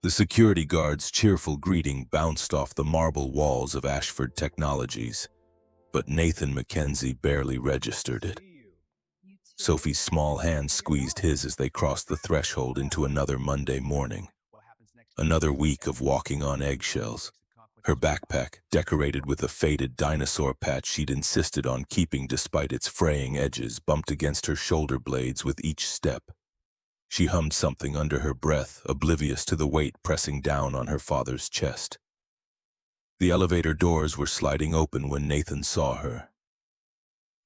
The security guard's cheerful greeting bounced off the marble walls of Ashford Technologies, but Nathan MacKenzie barely registered it. Sophie's small hand squeezed his as they crossed the threshold into another Monday morning. Another week of walking on eggshells. Her backpack, decorated with a faded dinosaur patch she'd insisted on keeping despite its fraying edges, bumped against her shoulder blades with each step. She hummed something under her breath, oblivious to the weight pressing down on her father's chest. The elevator doors were sliding open when Nathan saw her.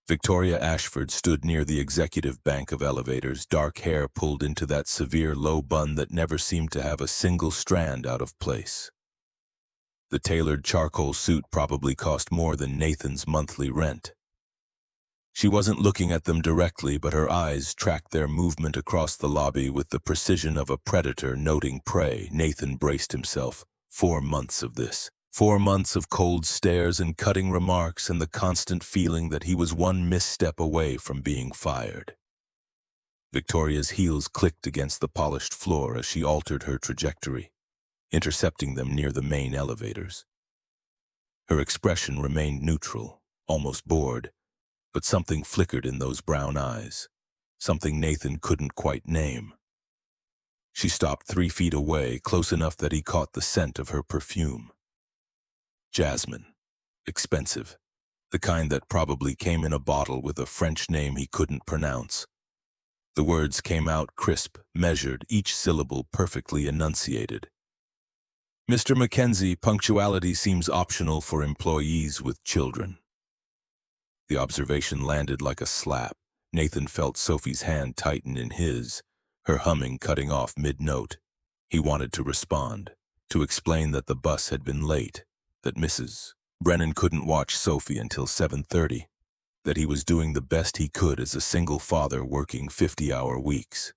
Victoria Ashford stood near the executive bank of elevators, dark hair pulled into that severe low bun that never seemed to have a single strand out of place. The tailored charcoal suit probably cost more than Nathan's monthly rent. She wasn't looking at them directly, but her eyes tracked their movement across the lobby with the precision of a predator noting prey. Nathan braced himself. 4 months of this. 4 months of cold stares and cutting remarks and the constant feeling that he was one misstep away from being fired. Victoria's heels clicked against the polished floor as she altered her trajectory, intercepting them near the main elevators. Her expression remained neutral, almost bored, but something flickered in those brown eyes, something Nathan couldn't quite name. She stopped 3 feet away, close enough that he caught the scent of her perfume. Jasmine. Expensive. The kind that probably came in a bottle with a French name he couldn't pronounce. The words came out crisp, measured, each syllable perfectly enunciated. Mr. MacKenzie, punctuality seems optional for employees with children. The observation landed like a slap. Nathan felt Sophie's hand tighten in his, her humming cutting off mid-note. He wanted to respond, to explain that the bus had been late, that Mrs. Brennan couldn't watch Sophie until 7:30, that he was doing the best he could as a single father working 50-hour weeks.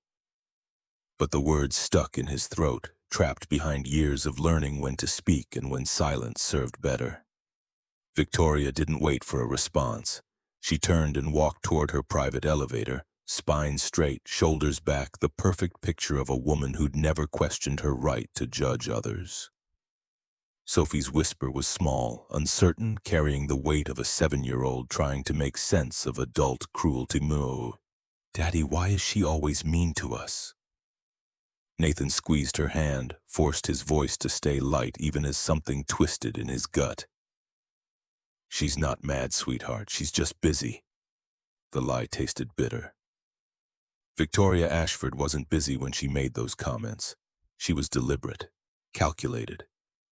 But the words stuck in his throat, trapped behind years of learning when to speak and when silence served better. Victoria didn't wait for a response. She turned and walked toward her private elevator, spine straight, shoulders back, the perfect picture of a woman who'd never questioned her right to judge others. Sophie's whisper was small, uncertain, carrying the weight of a 7-year-old trying to make sense of adult cruelty. Daddy, why is she always mean to us? Nathan squeezed her hand, forced his voice to stay light even as something twisted in his gut. She's not mad, sweetheart, she's just busy. The lie tasted bitter. Victoria Ashford wasn't busy when she made those comments. She was deliberate, calculated.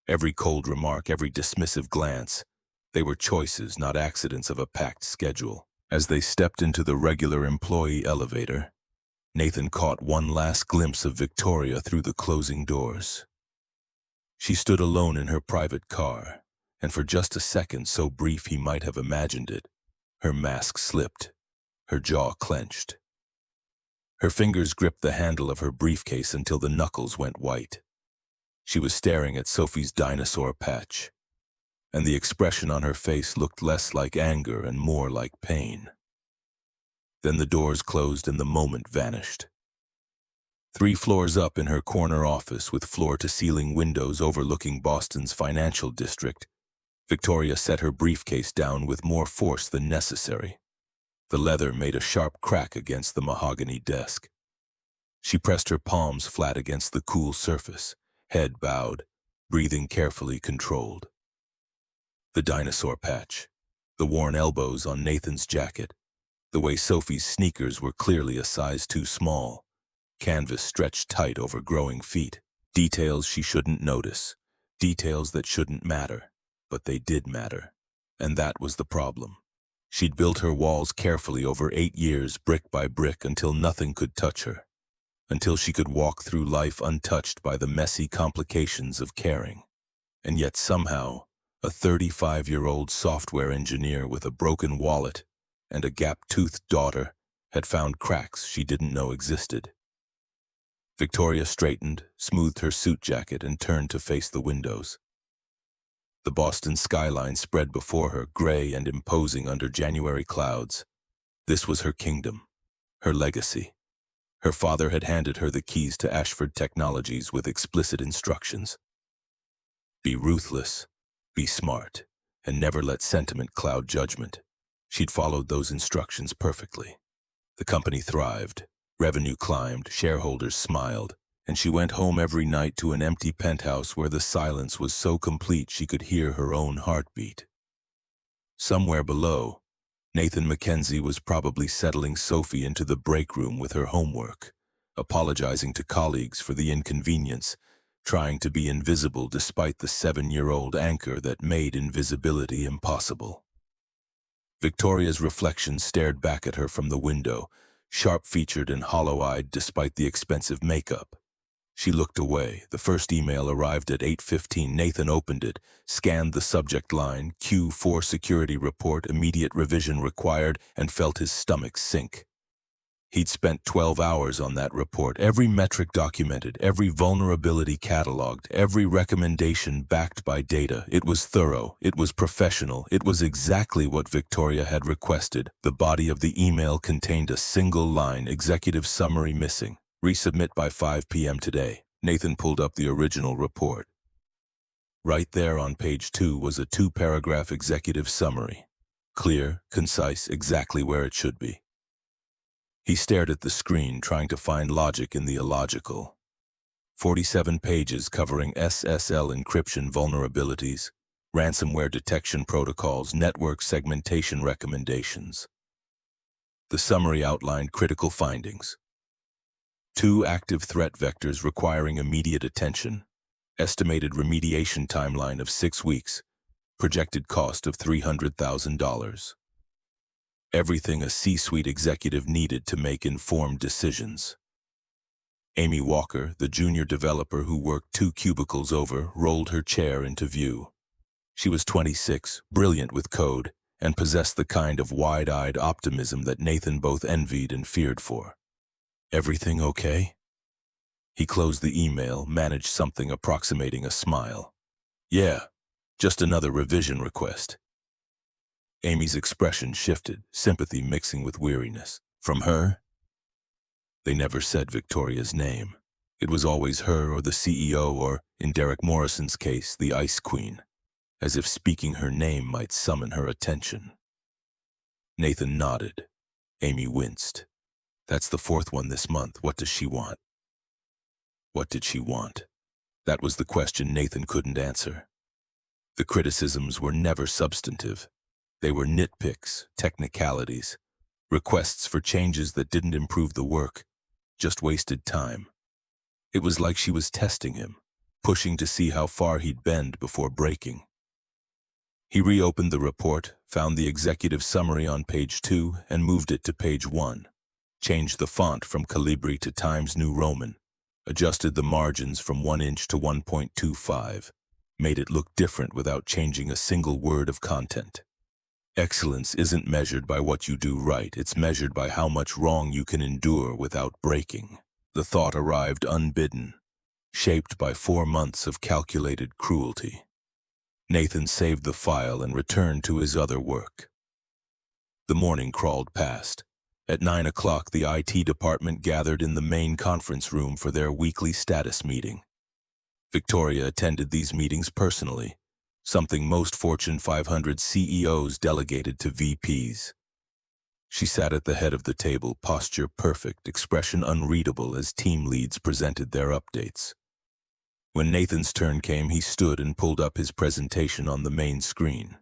Every cold remark, every dismissive glance, they were choices, not accidents of a packed schedule. As they stepped into the regular employee elevator, Nathan caught one last glimpse of Victoria through the closing doors. She stood alone in her private car, and for just a second, so brief he might have imagined it, her mask slipped, her jaw clenched. Her fingers gripped the handle of her briefcase until the knuckles went white. She was staring at Sophie's dinosaur patch, and the expression on her face looked less like anger and more like pain. Then the doors closed and the moment vanished. 3 floors up in her corner office with floor-to-ceiling windows overlooking Boston's financial district, Victoria set her briefcase down with more force than necessary. The leather made a sharp crack against the mahogany desk. She pressed her palms flat against the cool surface, head bowed, breathing carefully controlled. The dinosaur patch, the worn elbows on Nathan's jacket, the way Sophie's sneakers were clearly a size too small, canvas stretched tight over growing feet, details she shouldn't notice, details that shouldn't matter, but they did matter, and that was the problem. She'd built her walls carefully over 8 years, brick by brick, until nothing could touch her, until she could walk through life untouched by the messy complications of caring. And yet somehow, a 35-year-old software engineer with a broken wallet and a gap-toothed daughter had found cracks she didn't know existed. Victoria straightened, smoothed her suit jacket, and turned to face the windows. The Boston skyline spread before her, gray and imposing under January clouds. This was her kingdom, her legacy. Her father had handed her the keys to Ashford Technologies with explicit instructions. Be ruthless, be smart, and never let sentiment cloud judgment. She'd followed those instructions perfectly. The company thrived, revenue climbed, shareholders smiled, and she went home every night to an empty penthouse where the silence was so complete she could hear her own heartbeat. Somewhere below, Nathan MacKenzie was probably settling Sophie into the break room with her homework, apologizing to colleagues for the inconvenience, trying to be invisible despite the 7-year-old anchor that made invisibility impossible. Victoria's reflection stared back at her from the window, sharp-featured and hollow-eyed despite the expensive makeup. She looked away. The first email arrived at 8:15. Nathan opened it, scanned the subject line, Q4 security report, immediate revision required, and felt his stomach sink. He'd spent 12 hours on that report, every metric documented, every vulnerability cataloged, every recommendation backed by data. It was thorough, it was professional, it was exactly what Victoria had requested. The body of the email contained a single line, executive summary missing. Resubmit by 5 p.m. today. Nathan pulled up the original report. Right there on page 2 was a 2-paragraph executive summary. Clear, concise, exactly where it should be. He stared at the screen, trying to find logic in the illogical. 47 pages covering SSL encryption vulnerabilities, ransomware detection protocols, network segmentation recommendations. The summary outlined critical findings. 2 active threat vectors requiring immediate attention, estimated remediation timeline of 6 weeks, projected cost of $300,000. Everything a C-suite executive needed to make informed decisions. Amy Walker, the junior developer who worked 2 cubicles over, rolled her chair into view. She was 26, brilliant with code, and possessed the kind of wide-eyed optimism that Nathan both envied and feared for. Everything okay? He closed the email, managed something approximating a smile. Yeah, just another revision request. Amy's expression shifted, sympathy mixing with weariness. From her? They never said Victoria's name. It was always her or the CEO or, in Derek Morrison's case, the Ice Queen, as if speaking her name might summon her attention. Nathan nodded. Amy winced. That's the 4th one this month. What does she want? What did she want? That was the question Nathan couldn't answer. The criticisms were never substantive. They were nitpicks, technicalities, requests for changes that didn't improve the work, just wasted time. It was like she was testing him, pushing to see how far he'd bend before breaking. He reopened the report, found the executive summary on page 2, and moved it to page 1. Changed the font from Calibri to Times New Roman, adjusted the margins from 1 inch to 1.25, made it look different without changing a single word of content. Excellence isn't measured by what you do right, it's measured by how much wrong you can endure without breaking. The thought arrived unbidden, shaped by 4 months of calculated cruelty. Nathan saved the file and returned to his other work. The morning crawled past. At 9 o'clock, the IT department gathered in the main conference room for their weekly status meeting. Victoria attended these meetings personally, something most Fortune 500 CEOs delegated to VPs. She sat at the head of the table, posture perfect, expression unreadable as team leads presented their updates. When Nathan's turn came, he stood and pulled up his presentation on the main screen.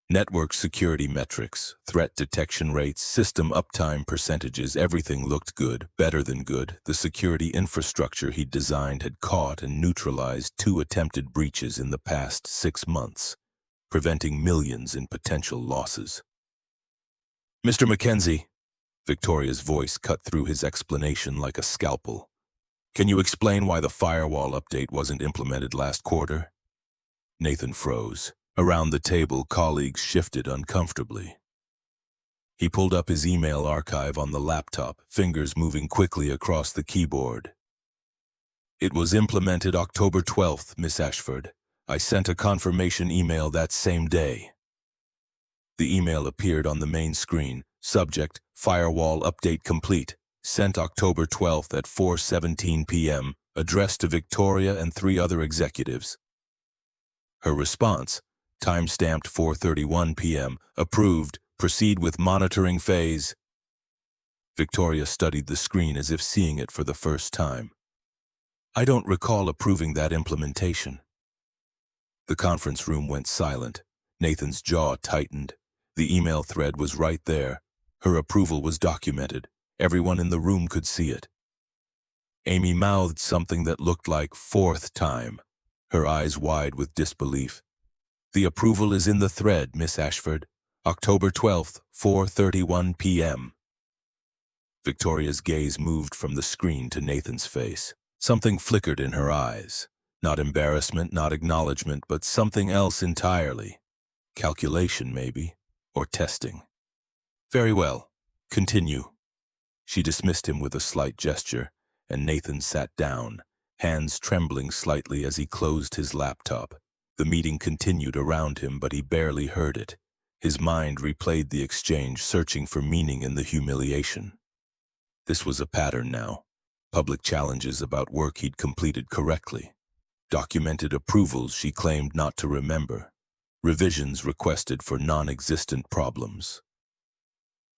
Network security metrics, threat detection rates, system uptime percentages, everything looked good, better than good. The security infrastructure he'd designed had caught and neutralized 2 attempted breaches in the past 6 months, preventing millions in potential losses. Mr. MacKenzie, Victoria's voice cut through his explanation like a scalpel. Can you explain why the firewall update wasn't implemented last quarter? Nathan froze. Around the table, colleagues shifted uncomfortably. He pulled up his email archive on the laptop, fingers moving quickly across the keyboard. It was implemented October 12th, Miss Ashford. I sent a confirmation email that same day. The email appeared on the main screen. Subject, firewall update complete. Sent October 12th at 4:17 p.m., addressed to Victoria and 3 other executives. Her response, timestamped 4:31 p.m., approved, proceed with monitoring phase. Victoria studied the screen as if seeing it for the first time. I don't recall approving that implementation. The conference room went silent. Nathan's jaw tightened. The email thread was right there. Her approval was documented. Everyone in the room could see it. Amy mouthed something that looked like fourth time, her eyes wide with disbelief. The approval is in the thread, Miss Ashford. October 12th, 4:31 p.m. Victoria's gaze moved from the screen to Nathan's face. Something flickered in her eyes. Not embarrassment, not acknowledgement, but something else entirely. Calculation, maybe, or testing. Very well. Continue. She dismissed him with a slight gesture, and Nathan sat down, hands trembling slightly as he closed his laptop. The meeting continued around him, but he barely heard it. His mind replayed the exchange, searching for meaning in the humiliation. This was a pattern now. Public challenges about work he'd completed correctly. Documented approvals she claimed not to remember. Revisions requested for non-existent problems.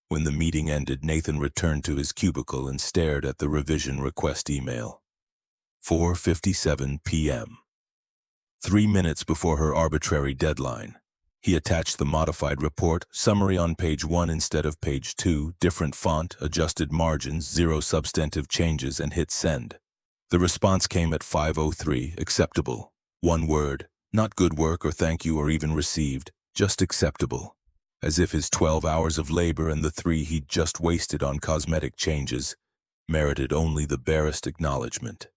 When the meeting ended, Nathan returned to his cubicle and stared at the revision request email. 4:57 p.m. 3 minutes before her arbitrary deadline. He attached the modified report, summary on page 1 instead of page 2, different font, adjusted margins, 0 substantive changes, and hit send. The response came at 5:03, acceptable. 1 word, not good work or thank you or even received, just acceptable. As if his 12 hours of labor and the 3 he'd just wasted on cosmetic changes merited only the barest acknowledgement.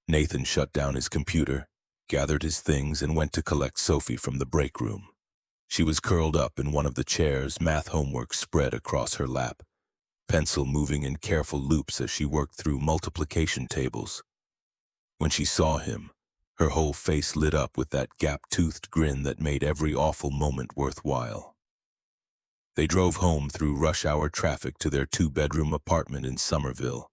Nathan shut down his computer, gathered his things, and went to collect Sophie from the break room. She was curled up in one of the chairs, math homework spread across her lap, pencil moving in careful loops as she worked through multiplication tables. When she saw him, her whole face lit up with that gap-toothed grin that made every awful moment worthwhile. They drove home through rush-hour traffic to their 2-bedroom apartment in Somerville.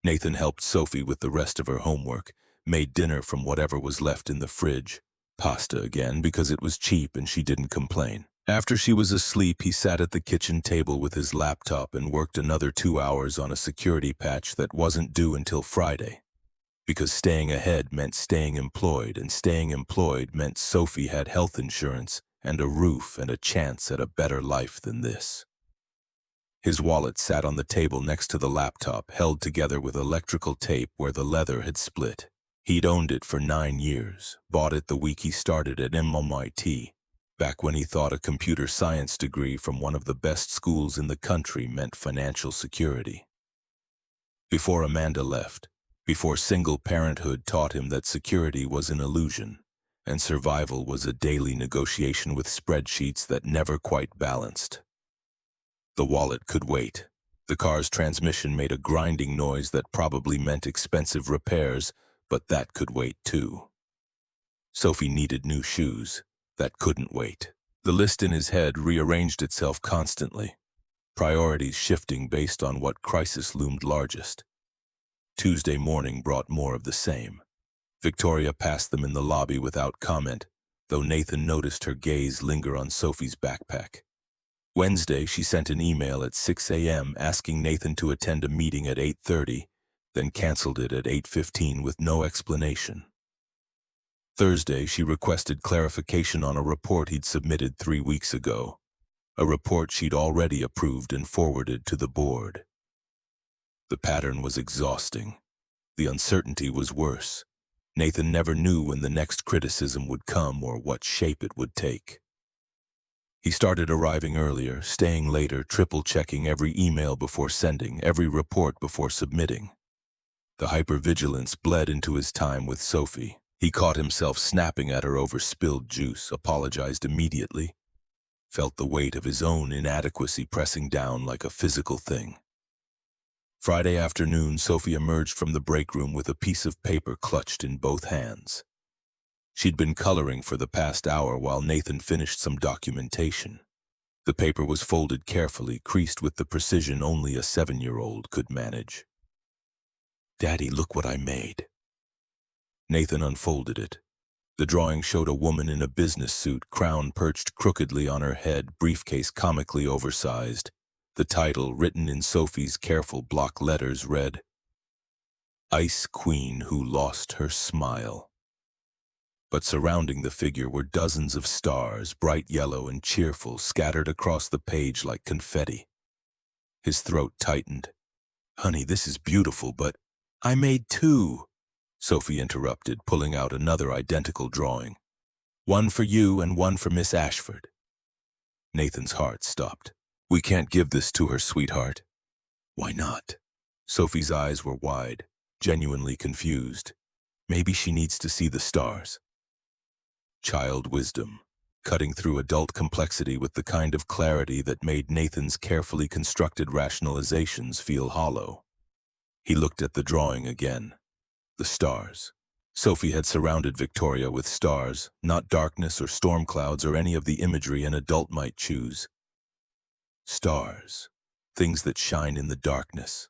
Nathan helped Sophie with the rest of her homework, made dinner from whatever was left in the fridge. Pasta again, because it was cheap and she didn't complain. After she was asleep, he sat at the kitchen table with his laptop and worked another 2 hours on a security patch that wasn't due until Friday. Because staying ahead meant staying employed, and staying employed meant Sophie had health insurance and a roof and a chance at a better life than this. His wallet sat on the table next to the laptop, held together with electrical tape where the leather had split. He'd owned it for 9 years, bought it the week he started at MIT, back when he thought a computer science degree from one of the best schools in the country meant financial security. Before Amanda left, before single parenthood taught him that security was an illusion, and survival was a daily negotiation with spreadsheets that never quite balanced. The wallet could wait. The car's transmission made a grinding noise that probably meant expensive repairs, but that could wait too. Sophie needed new shoes. That couldn't wait. The list in his head rearranged itself constantly, priorities shifting based on what crisis loomed largest. Tuesday morning brought more of the same. Victoria passed them in the lobby without comment, though Nathan noticed her gaze linger on Sophie's backpack. Wednesday, she sent an email at 6 a.m. asking Nathan to attend a meeting at 8:30, then canceled it at 8:15 with no explanation. Thursday, she requested clarification on a report he'd submitted 3 weeks ago, a report she'd already approved and forwarded to the board. The pattern was exhausting. The uncertainty was worse. Nathan never knew when the next criticism would come or what shape it would take. He started arriving earlier, staying later, triple-checking every email before sending, every report before submitting. The hypervigilance bled into his time with Sophie. He caught himself snapping at her over spilled juice, apologized immediately, felt the weight of his own inadequacy pressing down like a physical thing. Friday afternoon, Sophie emerged from the break room with a piece of paper clutched in both hands. She'd been coloring for the past hour while Nathan finished some documentation. The paper was folded carefully, creased with the precision only a 7-year-old could manage. "Daddy, look what I made." Nathan unfolded it. The drawing showed a woman in a business suit, crown perched crookedly on her head, briefcase comically oversized. The title, written in Sophie's careful block letters, read, "Ice Queen Who Lost Her Smile." But surrounding the figure were dozens of stars, bright yellow and cheerful, scattered across the page like confetti. His throat tightened. "Honey, this is beautiful, but I made 2. Sophie interrupted, pulling out another identical drawing. "One for you and one for Miss Ashford." Nathan's heart stopped. "We can't give this to her, sweetheart." "Why not?" Sophie's eyes were wide, genuinely confused. "Maybe she needs to see the stars." Child wisdom, cutting through adult complexity with the kind of clarity that made Nathan's carefully constructed rationalizations feel hollow. He looked at the drawing again. The stars. Sophie had surrounded Victoria with stars, not darkness or storm clouds or any of the imagery an adult might choose. Stars. Things that shine in the darkness.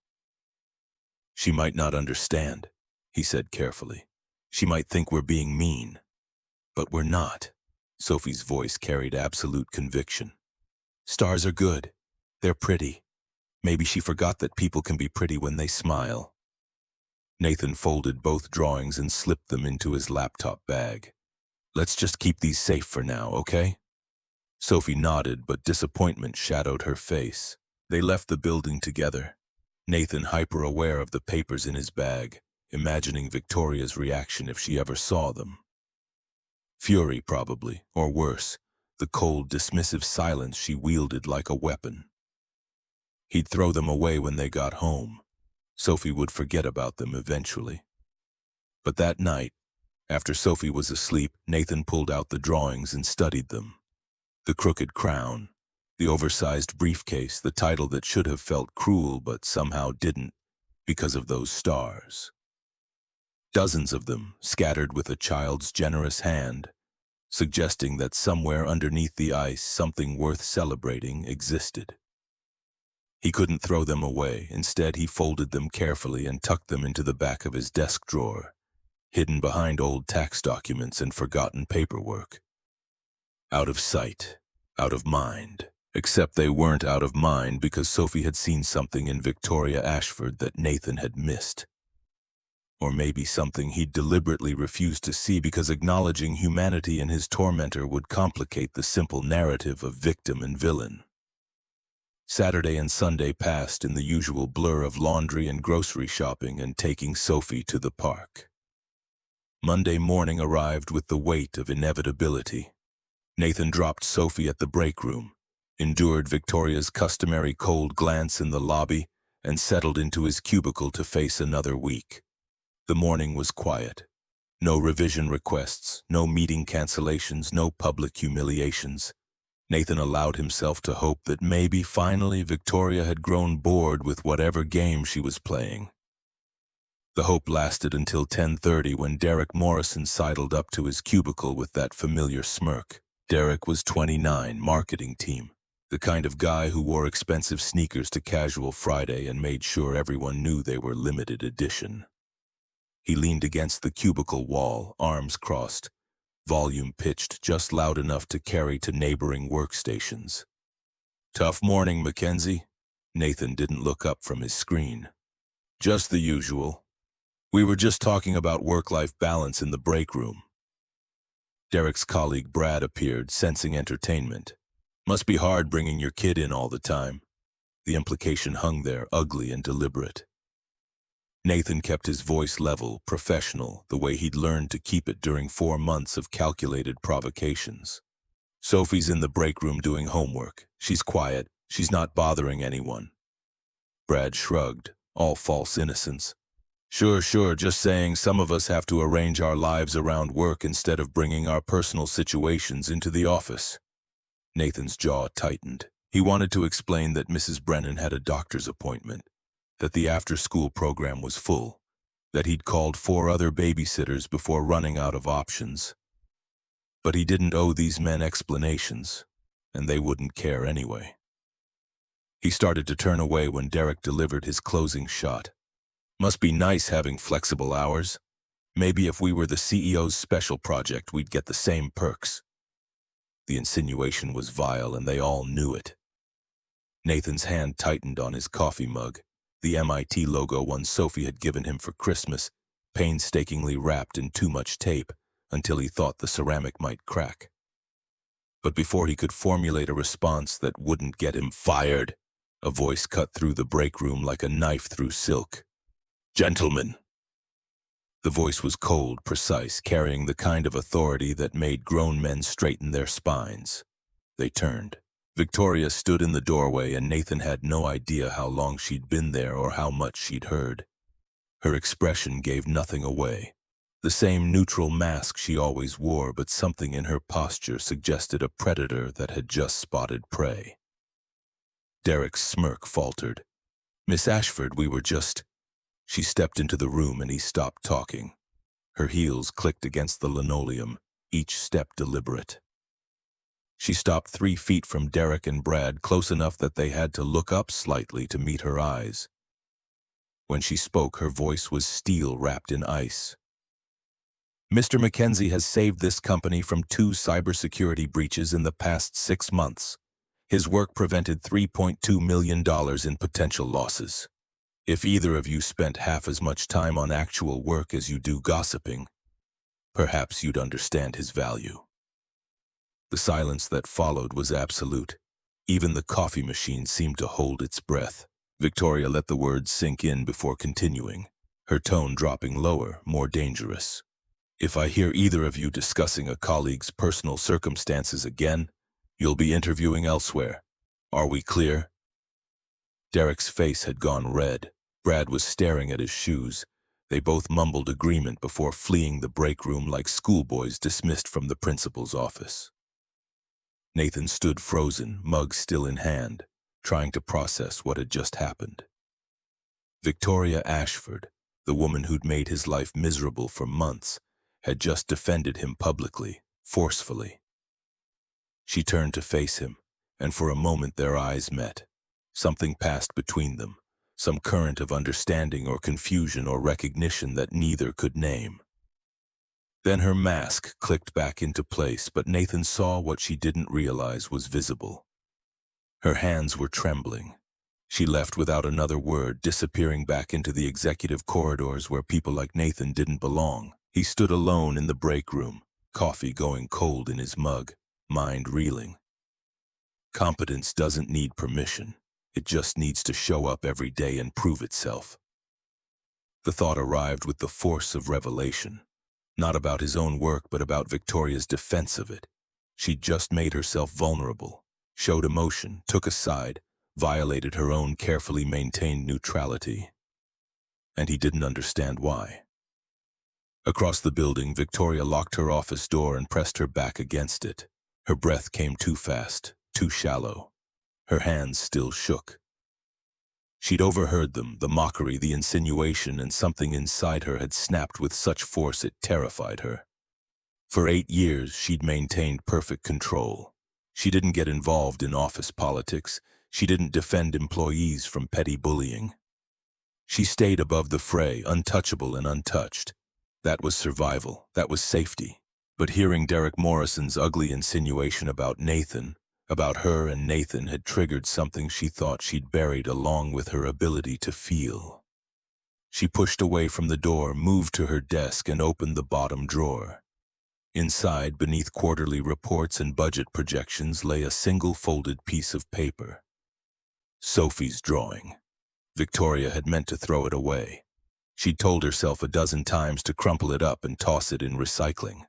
"She might not understand," he said carefully. "She might think we're being mean. But we're not." Sophie's voice carried absolute conviction. "Stars are good. They're pretty. Maybe she forgot that people can be pretty when they smile." Nathan folded both drawings and slipped them into his laptop bag. "Let's just keep these safe for now, okay?" Sophie nodded, but disappointment shadowed her face. They left the building together, Nathan hyper-aware of the papers in his bag, imagining Victoria's reaction if she ever saw them. Fury, probably, or worse, the cold, dismissive silence she wielded like a weapon. He'd throw them away when they got home. Sophie would forget about them eventually. But that night, after Sophie was asleep, Nathan pulled out the drawings and studied them. The crooked crown, the oversized briefcase, the title that should have felt cruel but somehow didn't because of those stars. Dozens of them, scattered with a child's generous hand, suggesting that somewhere underneath the ice something worth celebrating existed. He couldn't throw them away. Instead, he folded them carefully and tucked them into the back of his desk drawer, hidden behind old tax documents and forgotten paperwork. Out of sight, out of mind. Except they weren't out of mind because Sophie had seen something in Victoria Ashford that Nathan had missed. Or maybe something he'd deliberately refused to see because acknowledging humanity in his tormentor would complicate the simple narrative of victim and villain. Saturday and Sunday passed in the usual blur of laundry and grocery shopping and taking Sophie to the park. Monday morning arrived with the weight of inevitability. Nathan dropped Sophie at the break room, endured Victoria's customary cold glance in the lobby, and settled into his cubicle to face another week. The morning was quiet. No revision requests, no meeting cancellations, no public humiliations. Nathan allowed himself to hope that maybe finally Victoria had grown bored with whatever game she was playing. The hope lasted until 10:30 when Derek Morrison sidled up to his cubicle with that familiar smirk. Derek was 29, marketing team, the kind of guy who wore expensive sneakers to casual Friday and made sure everyone knew they were limited edition. He leaned against the cubicle wall, arms crossed, volume pitched just loud enough to carry to neighboring workstations. "Tough morning, MacKenzie." Nathan didn't look up from his screen. "Just the usual. We were just talking about work-life balance in the break room." Derek's colleague Brad appeared, sensing entertainment. "Must be hard bringing your kid in all the time." The implication hung there, ugly and deliberate. Nathan kept his voice level, professional, the way he'd learned to keep it during 4 months of calculated provocations. "Sophie's in the break room doing homework. She's quiet. She's not bothering anyone." Brad shrugged, all false innocence. Sure, just saying some of us have to arrange our lives around work instead of bringing our personal situations into the office." Nathan's jaw tightened. He wanted to explain that Mrs. Brennan had a doctor's appointment, that the after-school program was full, that he'd called 4 other babysitters before running out of options. But he didn't owe these men explanations. and they wouldn't care anyway. He started to turn away when Derek delivered his closing shot. Must be nice having flexible hours. Maybe if we were the CEO's special project, we'd get the same perks. The insinuation was vile, and they all knew it. Nathan's hand tightened on his coffee mug, the MIT logo one Sophie had given him for Christmas, painstakingly wrapped in too much tape until he thought the ceramic might crack. But before he could formulate a response that wouldn't get him fired, a voice cut through the break room like a knife through silk. "Gentlemen." The voice was cold, precise, carrying the kind of authority that made grown men straighten their spines. They turned. Victoria stood in the doorway, and Nathan had no idea how long she'd been there or how much she'd heard. Her expression gave nothing away. The same neutral mask she always wore, but something in her posture suggested a predator that had just spotted prey. Derek's smirk faltered. "Miss Ashford, we were just—" She stepped into the room and he stopped talking. Her heels clicked against the linoleum, each step deliberate. She stopped 3 feet from Derek and Brad, close enough that they had to look up slightly to meet her eyes. When she spoke, her voice was steel wrapped in ice. "Mr. MacKenzie has saved this company from 2 cybersecurity breaches in the past 6 months. His work prevented $3.2 million in potential losses. If either of you spent half as much time on actual work as you do gossiping, perhaps you'd understand his value." The silence that followed was absolute. Even the coffee machine seemed to hold its breath. Victoria let the words sink in before continuing, her tone dropping lower, more dangerous. "If I hear either of you discussing a colleague's personal circumstances again, you'll be interviewing elsewhere. Are we clear?" Derek's face had gone red. Brad was staring at his shoes. They both mumbled agreement before fleeing the break room like schoolboys dismissed from the principal's office. Nathan stood frozen, mug still in hand, trying to process what had just happened. Victoria Ashford, the woman who'd made his life miserable for months, had just defended him publicly, forcefully. She turned to face him, and for a moment their eyes met. Something passed between them, some current of understanding or confusion or recognition that neither could name. Then her mask clicked back into place, but Nathan saw what she didn't realize was visible. Her hands were trembling. She left without another word, disappearing back into the executive corridors where people like Nathan didn't belong. He stood alone in the break room, coffee going cold in his mug, mind reeling. Competence doesn't need permission. It just needs to show up every day and prove itself. The thought arrived with the force of revelation. Not about his own work, but about Victoria's defense of it. She'd just made herself vulnerable, showed emotion, took a side, violated her own carefully maintained neutrality. And he didn't understand why. Across the building, Victoria locked her office door and pressed her back against it. Her breath came too fast, too shallow. Her hands still shook. She'd overheard them, the mockery, the insinuation, and something inside her had snapped with such force it terrified her. For 8 years, she'd maintained perfect control. She didn't get involved in office politics. She didn't defend employees from petty bullying. She stayed above the fray, untouchable and untouched. That was survival. That was safety. But hearing Derek Morrison's ugly insinuation about Nathan, about her and Nathan, had triggered something she thought she'd buried along with her ability to feel. She pushed away from the door, moved to her desk, and opened the bottom drawer. Inside, beneath quarterly reports and budget projections, lay a single folded piece of paper. Sophie's drawing. Victoria had meant to throw it away. She'd told herself a dozen times to crumple it up and toss it in recycling.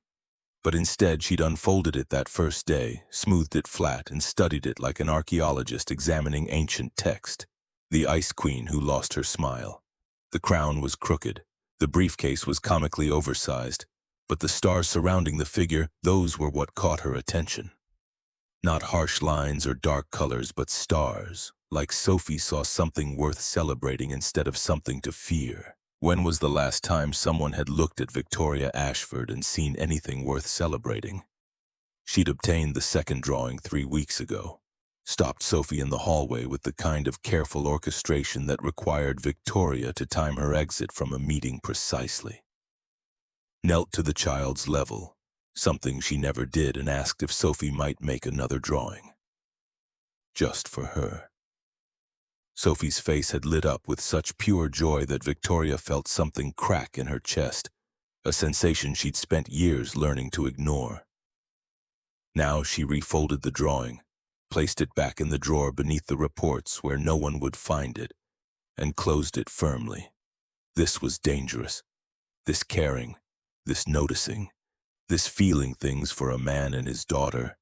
But instead, she'd unfolded it that first day, smoothed it flat, and studied it like an archaeologist examining ancient text. The Ice Queen who lost her smile. The crown was crooked. The briefcase was comically oversized. But the stars surrounding the figure, those were what caught her attention. Not harsh lines or dark colors, but stars, like Sophie saw something worth celebrating instead of something to fear. When was the last time someone had looked at Victoria Ashford and seen anything worth celebrating? She'd obtained the second drawing 3 weeks ago, stopped Sophie in the hallway with the kind of careful orchestration that required Victoria to time her exit from a meeting precisely. Knelt to the child's level, something she never did, and asked if Sophie might make another drawing. Just for her. Sophie's face had lit up with such pure joy that Victoria felt something crack in her chest, a sensation she'd spent years learning to ignore. Now she refolded the drawing, placed it back in the drawer beneath the reports where no one would find it, and closed it firmly. This was dangerous. This caring, this noticing, this feeling things for a man and his daughter.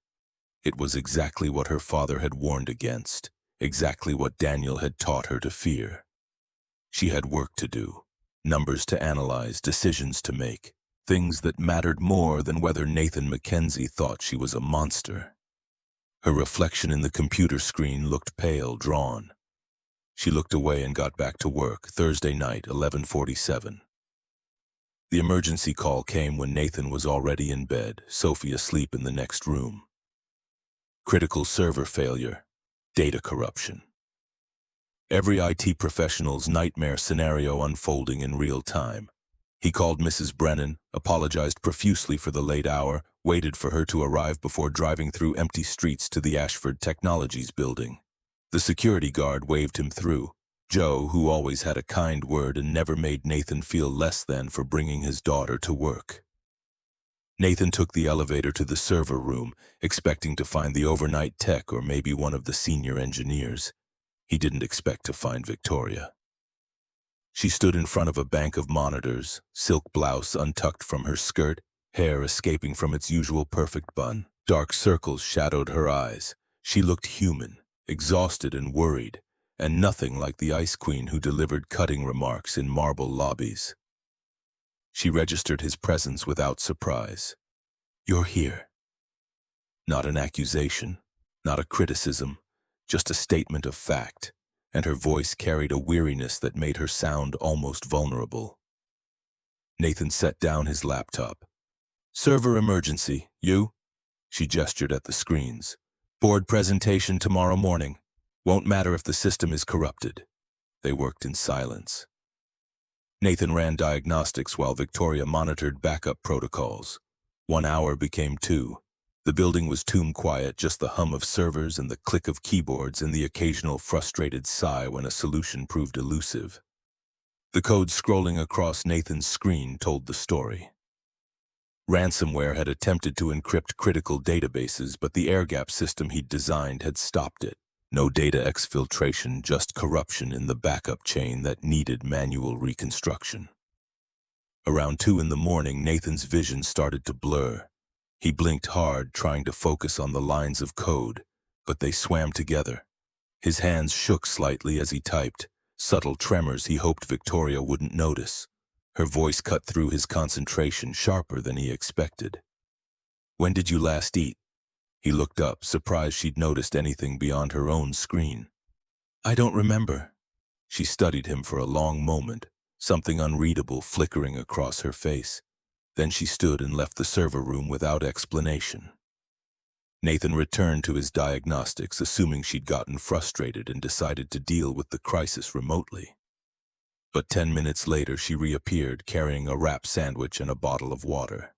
It was exactly what her father had warned against, exactly what Daniel had taught her to fear. She had work to do, numbers to analyze, decisions to make, things that mattered more than whether Nathan MacKenzie thought she was a monster. Her reflection in the computer screen looked pale, drawn. She looked away and got back to work, Thursday night, 11:47. The emergency call came when Nathan was already in bed, Sophie asleep in the next room. Critical server failure, data corruption. Every IT professional's nightmare scenario unfolding in real time. He called Mrs. Brennan, apologized profusely for the late hour, waited for her to arrive before driving through empty streets to the Ashford Technologies building. The security guard waved him through. Joe, who always had a kind word and never made Nathan feel less than for bringing his daughter to work. Nathan took the elevator to the server room, expecting to find the overnight tech or maybe one of the senior engineers. He didn't expect to find Victoria. She stood in front of a bank of monitors, silk blouse untucked from her skirt, hair escaping from its usual perfect bun. Dark circles shadowed her eyes. She looked human, exhausted and worried, and nothing like the Ice Queen who delivered cutting remarks in marble lobbies. She registered his presence without surprise. "You're here." Not an accusation, not a criticism, just a statement of fact, and her voice carried a weariness that made her sound almost vulnerable. Nathan set down his laptop. "Server emergency, you?" She gestured at the screens. "Board presentation tomorrow morning. Won't matter if the system is corrupted." They worked in silence. Nathan ran diagnostics while Victoria monitored backup protocols. 1 hour became 2. The building was tomb quiet, just the hum of servers and the click of keyboards and the occasional frustrated sigh when a solution proved elusive. The code scrolling across Nathan's screen told the story. Ransomware had attempted to encrypt critical databases, but the air-gap system he'd designed had stopped it. No data exfiltration, just corruption in the backup chain that needed manual reconstruction. Around 2 in the morning, Nathan's vision started to blur. He blinked hard, trying to focus on the lines of code, but they swam together. His hands shook slightly as he typed, subtle tremors he hoped Victoria wouldn't notice. Her voice cut through his concentration, sharper than he expected. "When did you last eat?" He looked up, surprised she'd noticed anything beyond her own screen. "I don't remember." She studied him for a long moment, something unreadable flickering across her face. Then she stood and left the server room without explanation. Nathan returned to his diagnostics, assuming she'd gotten frustrated and decided to deal with the crisis remotely. But 10 minutes later, she reappeared, carrying a wrap sandwich and a bottle of water.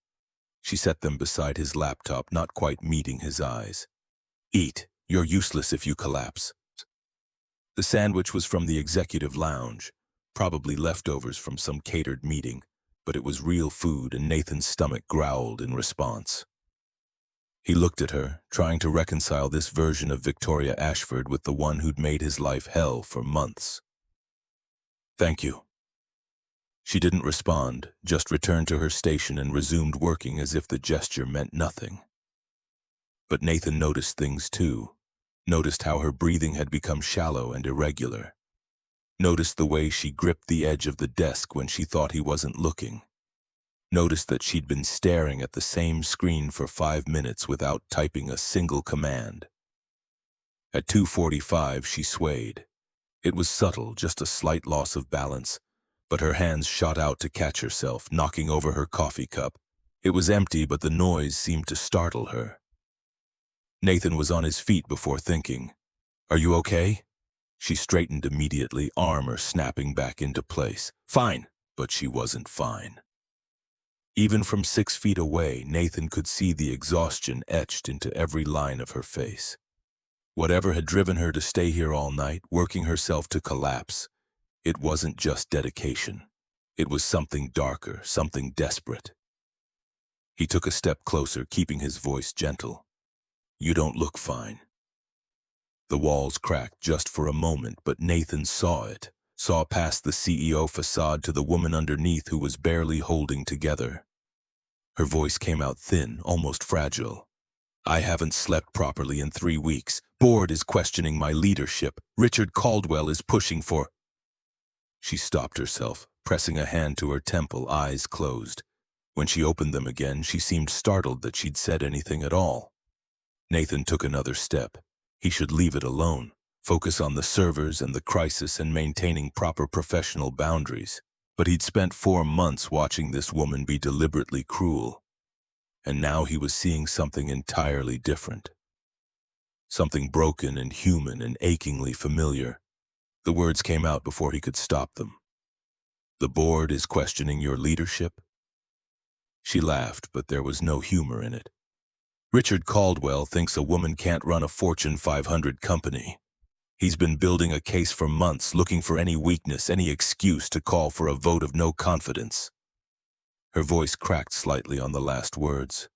She set them beside his laptop, not quite meeting his eyes. "Eat. You're useless if you collapse." The sandwich was from the executive lounge, probably leftovers from some catered meeting, but it was real food and Nathan's stomach growled in response. He looked at her, trying to reconcile this version of Victoria Ashford with the one who'd made his life hell for months. "Thank you." She didn't respond, just returned to her station and resumed working as if the gesture meant nothing. But Nathan noticed things too. Noticed how her breathing had become shallow and irregular. Noticed the way she gripped the edge of the desk when she thought he wasn't looking. Noticed that she'd been staring at the same screen for 5 minutes without typing a single command. At 2:45, she swayed. It was subtle, just a slight loss of balance, but her hands shot out to catch herself, knocking over her coffee cup. It was empty, but the noise seemed to startle her. Nathan was on his feet before thinking. "Are you okay?" She straightened immediately, armor snapping back into place. "Fine." But she wasn't fine. Even from 6 feet away, Nathan could see the exhaustion etched into every line of her face. Whatever had driven her to stay here all night, working herself to collapse, it wasn't just dedication. It was something darker, something desperate. He took a step closer, keeping his voice gentle. "You don't look fine." The walls cracked just for a moment, but Nathan saw it, saw past the CEO facade to the woman underneath who was barely holding together. Her voice came out thin, almost fragile. "I haven't slept properly in 3 weeks. Board is questioning my leadership. Richard Caldwell is pushing for—" She stopped herself, pressing a hand to her temple, eyes closed. When she opened them again, she seemed startled that she'd said anything at all. Nathan took another step. He should leave it alone, focus on the servers and the crisis and maintaining proper professional boundaries. But he'd spent 4 months watching this woman be deliberately cruel. And now he was seeing something entirely different. Something broken and human and achingly familiar. The words came out before he could stop them. "The board is questioning your leadership?" She laughed, but there was no humor in it. "Richard Caldwell thinks a woman can't run a Fortune 500 company. He's been building a case for months, looking for any weakness, any excuse to call for a vote of no confidence." Her voice cracked slightly on the last words.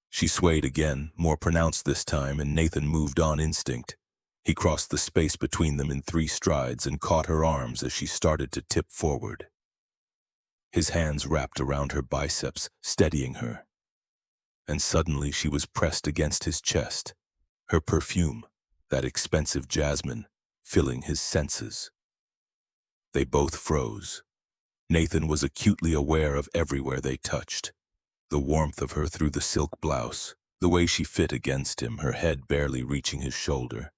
She swayed again, more pronounced this time, and Nathan moved on instinct. He crossed the space between them in 3 strides and caught her arms as she started to tip forward. His hands wrapped around her biceps, steadying her. And suddenly she was pressed against his chest, her perfume, that expensive jasmine, filling his senses. They both froze. Nathan was acutely aware of everywhere they touched. The warmth of her through the silk blouse, the way she fit against him, her head barely reaching his shoulder,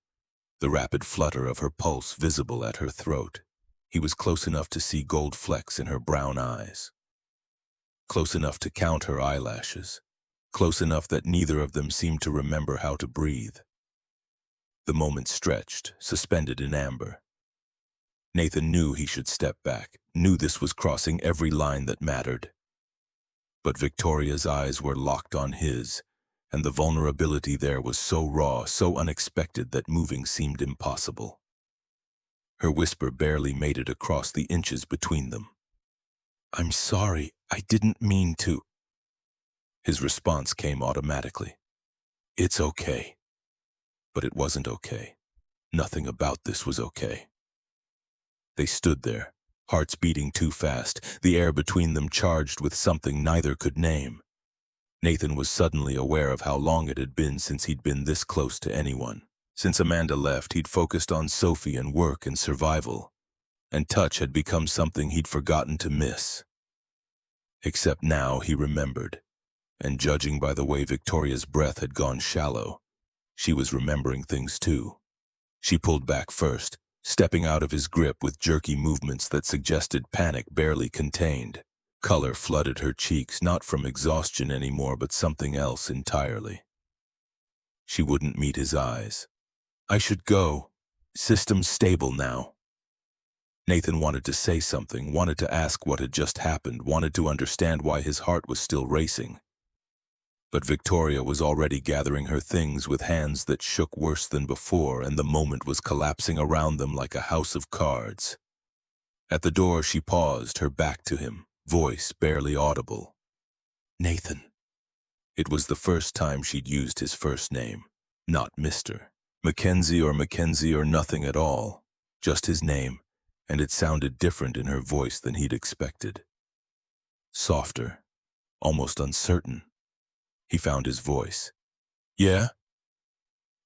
the rapid flutter of her pulse visible at her throat. He was close enough to see gold flecks in her brown eyes. Close enough to count her eyelashes. Close enough that neither of them seemed to remember how to breathe. The moment stretched, suspended in amber. Nathan knew he should step back, knew this was crossing every line that mattered. But Victoria's eyes were locked on his, and the vulnerability there was so raw, so unexpected that moving seemed impossible. Her whisper barely made it across the inches between them. "I'm sorry, I didn't mean to." His response came automatically. "It's okay." But it wasn't okay. Nothing about this was okay. They stood there, hearts beating too fast, the air between them charged with something neither could name. Nathan was suddenly aware of how long it had been since he'd been this close to anyone. Since Amanda left, he'd focused on Sophie and work and survival, and touch had become something he'd forgotten to miss. Except now he remembered, and judging by the way Victoria's breath had gone shallow, she was remembering things too. She pulled back first, stepping out of his grip with jerky movements that suggested panic barely contained. Color flooded her cheeks, not from exhaustion anymore, but something else entirely. She wouldn't meet his eyes. "I should go. System's stable now." Nathan wanted to say something, wanted to ask what had just happened, wanted to understand why his heart was still racing. But Victoria was already gathering her things with hands that shook worse than before, and the moment was collapsing around them like a house of cards. At the door she paused, her back to him, voice barely audible. "Nathan." It was the first time she'd used his first name, not Mr. MacKenzie or nothing at all, just his name, and it sounded different in her voice than he'd expected. Softer, almost uncertain. He found his voice. "Yeah?"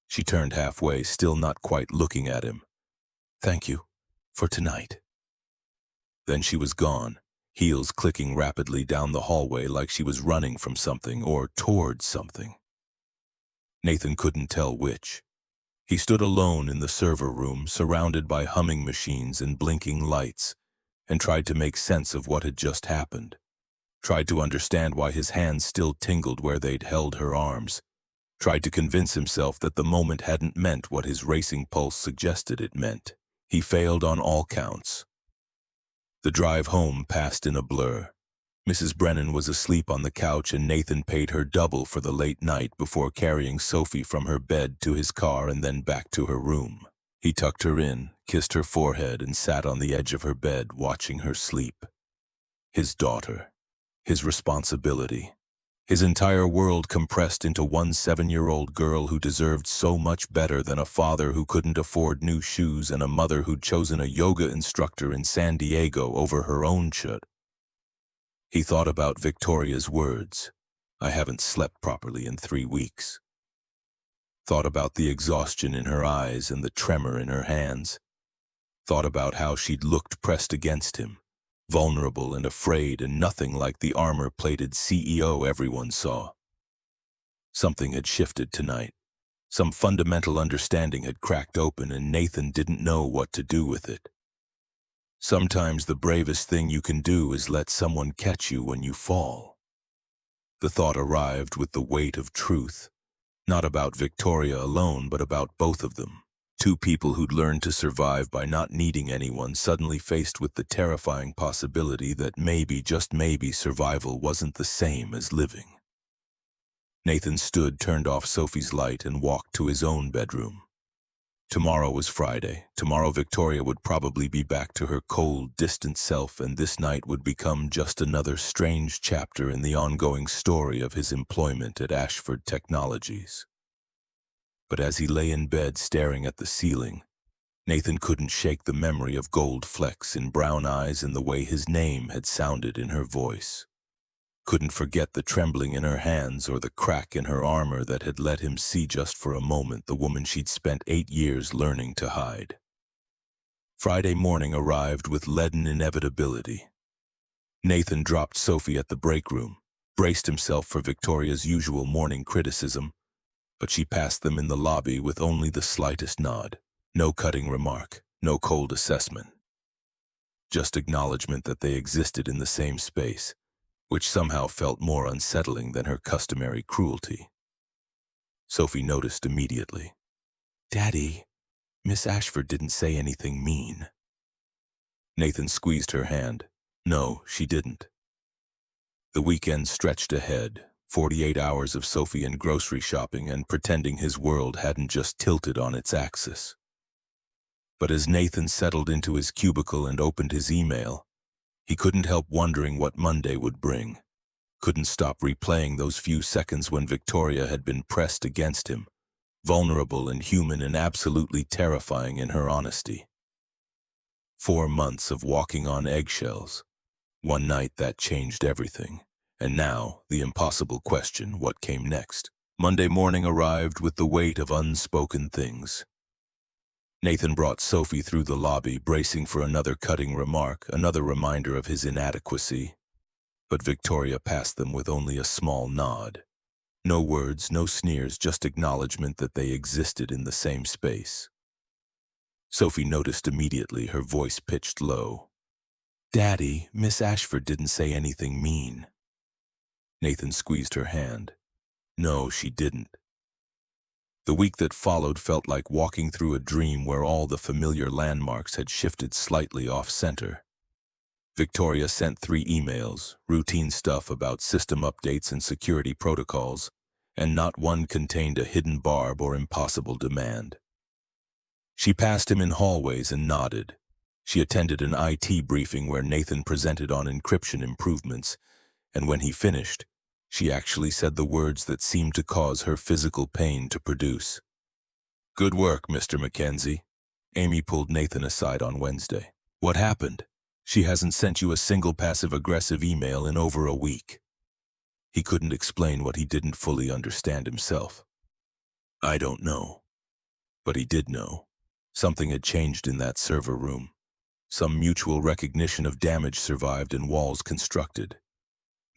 She turned halfway, still not quite looking at him. "Thank you. For tonight." Then she was gone, heels clicking rapidly down the hallway like she was running from something or towards something. Nathan couldn't tell which. He stood alone in the server room, surrounded by humming machines and blinking lights, and tried to make sense of what had just happened. Tried to understand why his hands still tingled where they'd held her arms, Tried to convince himself that the moment hadn't meant what his racing pulse suggested it meant. He failed on all counts. The drive home passed in a blur. Mrs. Brennan was asleep on the couch and Nathan paid her double for the late night before carrying Sophie from her bed to his car and then back to her room. He tucked her in, kissed her forehead, and sat on the edge of her bed watching her sleep. His daughter. His responsibility. His entire world compressed into one 7-year-old girl who deserved so much better than a father who couldn't afford new shoes and a mother who'd chosen a yoga instructor in San Diego over her own chut. He thought about Victoria's words, "I haven't slept properly in 3 weeks." Thought about the exhaustion in her eyes and the tremor in her hands. Thought about how she'd looked pressed against him, vulnerable and afraid and nothing like the armor-plated CEO everyone saw. Something had shifted tonight. Some fundamental understanding had cracked open and Nathan didn't know what to do with it. Sometimes the bravest thing you can do is let someone catch you when you fall. The thought arrived with the weight of truth, not about Victoria alone, but about both of them. Two people who'd learned to survive by not needing anyone, suddenly faced with the terrifying possibility that maybe, just maybe, survival wasn't the same as living. Nathan stood, turned off Sophie's light, and walked to his own bedroom. Tomorrow was Friday. Tomorrow Victoria would probably be back to her cold, distant self, and this night would become just another strange chapter in the ongoing story of his employment at Ashford Technologies. But as he lay in bed staring at the ceiling, Nathan couldn't shake the memory of gold flecks in brown eyes and the way his name had sounded in her voice. Couldn't forget the trembling in her hands or the crack in her armor that had let him see just for a moment the woman she'd spent 8 years learning to hide. Friday morning arrived with leaden inevitability. Nathan dropped Sophie at the break room, braced himself for Victoria's usual morning criticism, but she passed them in the lobby with only the slightest nod. No cutting remark, no cold assessment. Just acknowledgement that they existed in the same space, which somehow felt more unsettling than her customary cruelty. Sophie noticed immediately. "Daddy, Miss Ashford didn't say anything mean." Nathan squeezed her hand. No, she didn't. The weekend stretched ahead, 48 hours of Sophie and grocery shopping and pretending his world hadn't just tilted on its axis. But as Nathan settled into his cubicle and opened his email, he couldn't help wondering what Monday would bring. Couldn't stop replaying those few seconds when Victoria had been pressed against him, vulnerable and human and absolutely terrifying in her honesty. 4 months of walking on eggshells. One night that changed everything. And now, the impossible question, what came next? Monday morning arrived with the weight of unspoken things. Nathan brought Sophie through the lobby, bracing for another cutting remark, another reminder of his inadequacy. But Victoria passed them with only a small nod. No words, no sneers, just acknowledgement that they existed in the same space. Sophie noticed immediately, her voice pitched low. "Daddy, Miss Ashford didn't say anything mean." Nathan squeezed her hand. No, she didn't. The week that followed felt like walking through a dream where all the familiar landmarks had shifted slightly off-center. Victoria sent 3 emails, routine stuff about system updates and security protocols, and not one contained a hidden barb or impossible demand. She passed him in hallways and nodded. She attended an IT briefing where Nathan presented on encryption improvements, and when he finished, she actually said the words that seemed to cause her physical pain to produce. "Good work, Mr. MacKenzie." Amy pulled Nathan aside on Wednesday. "What happened? She hasn't sent you a single passive-aggressive email in over a week." He couldn't explain what he didn't fully understand himself. "I don't know." But he did know. Something had changed in that server room. Some mutual recognition of damage survived and walls constructed.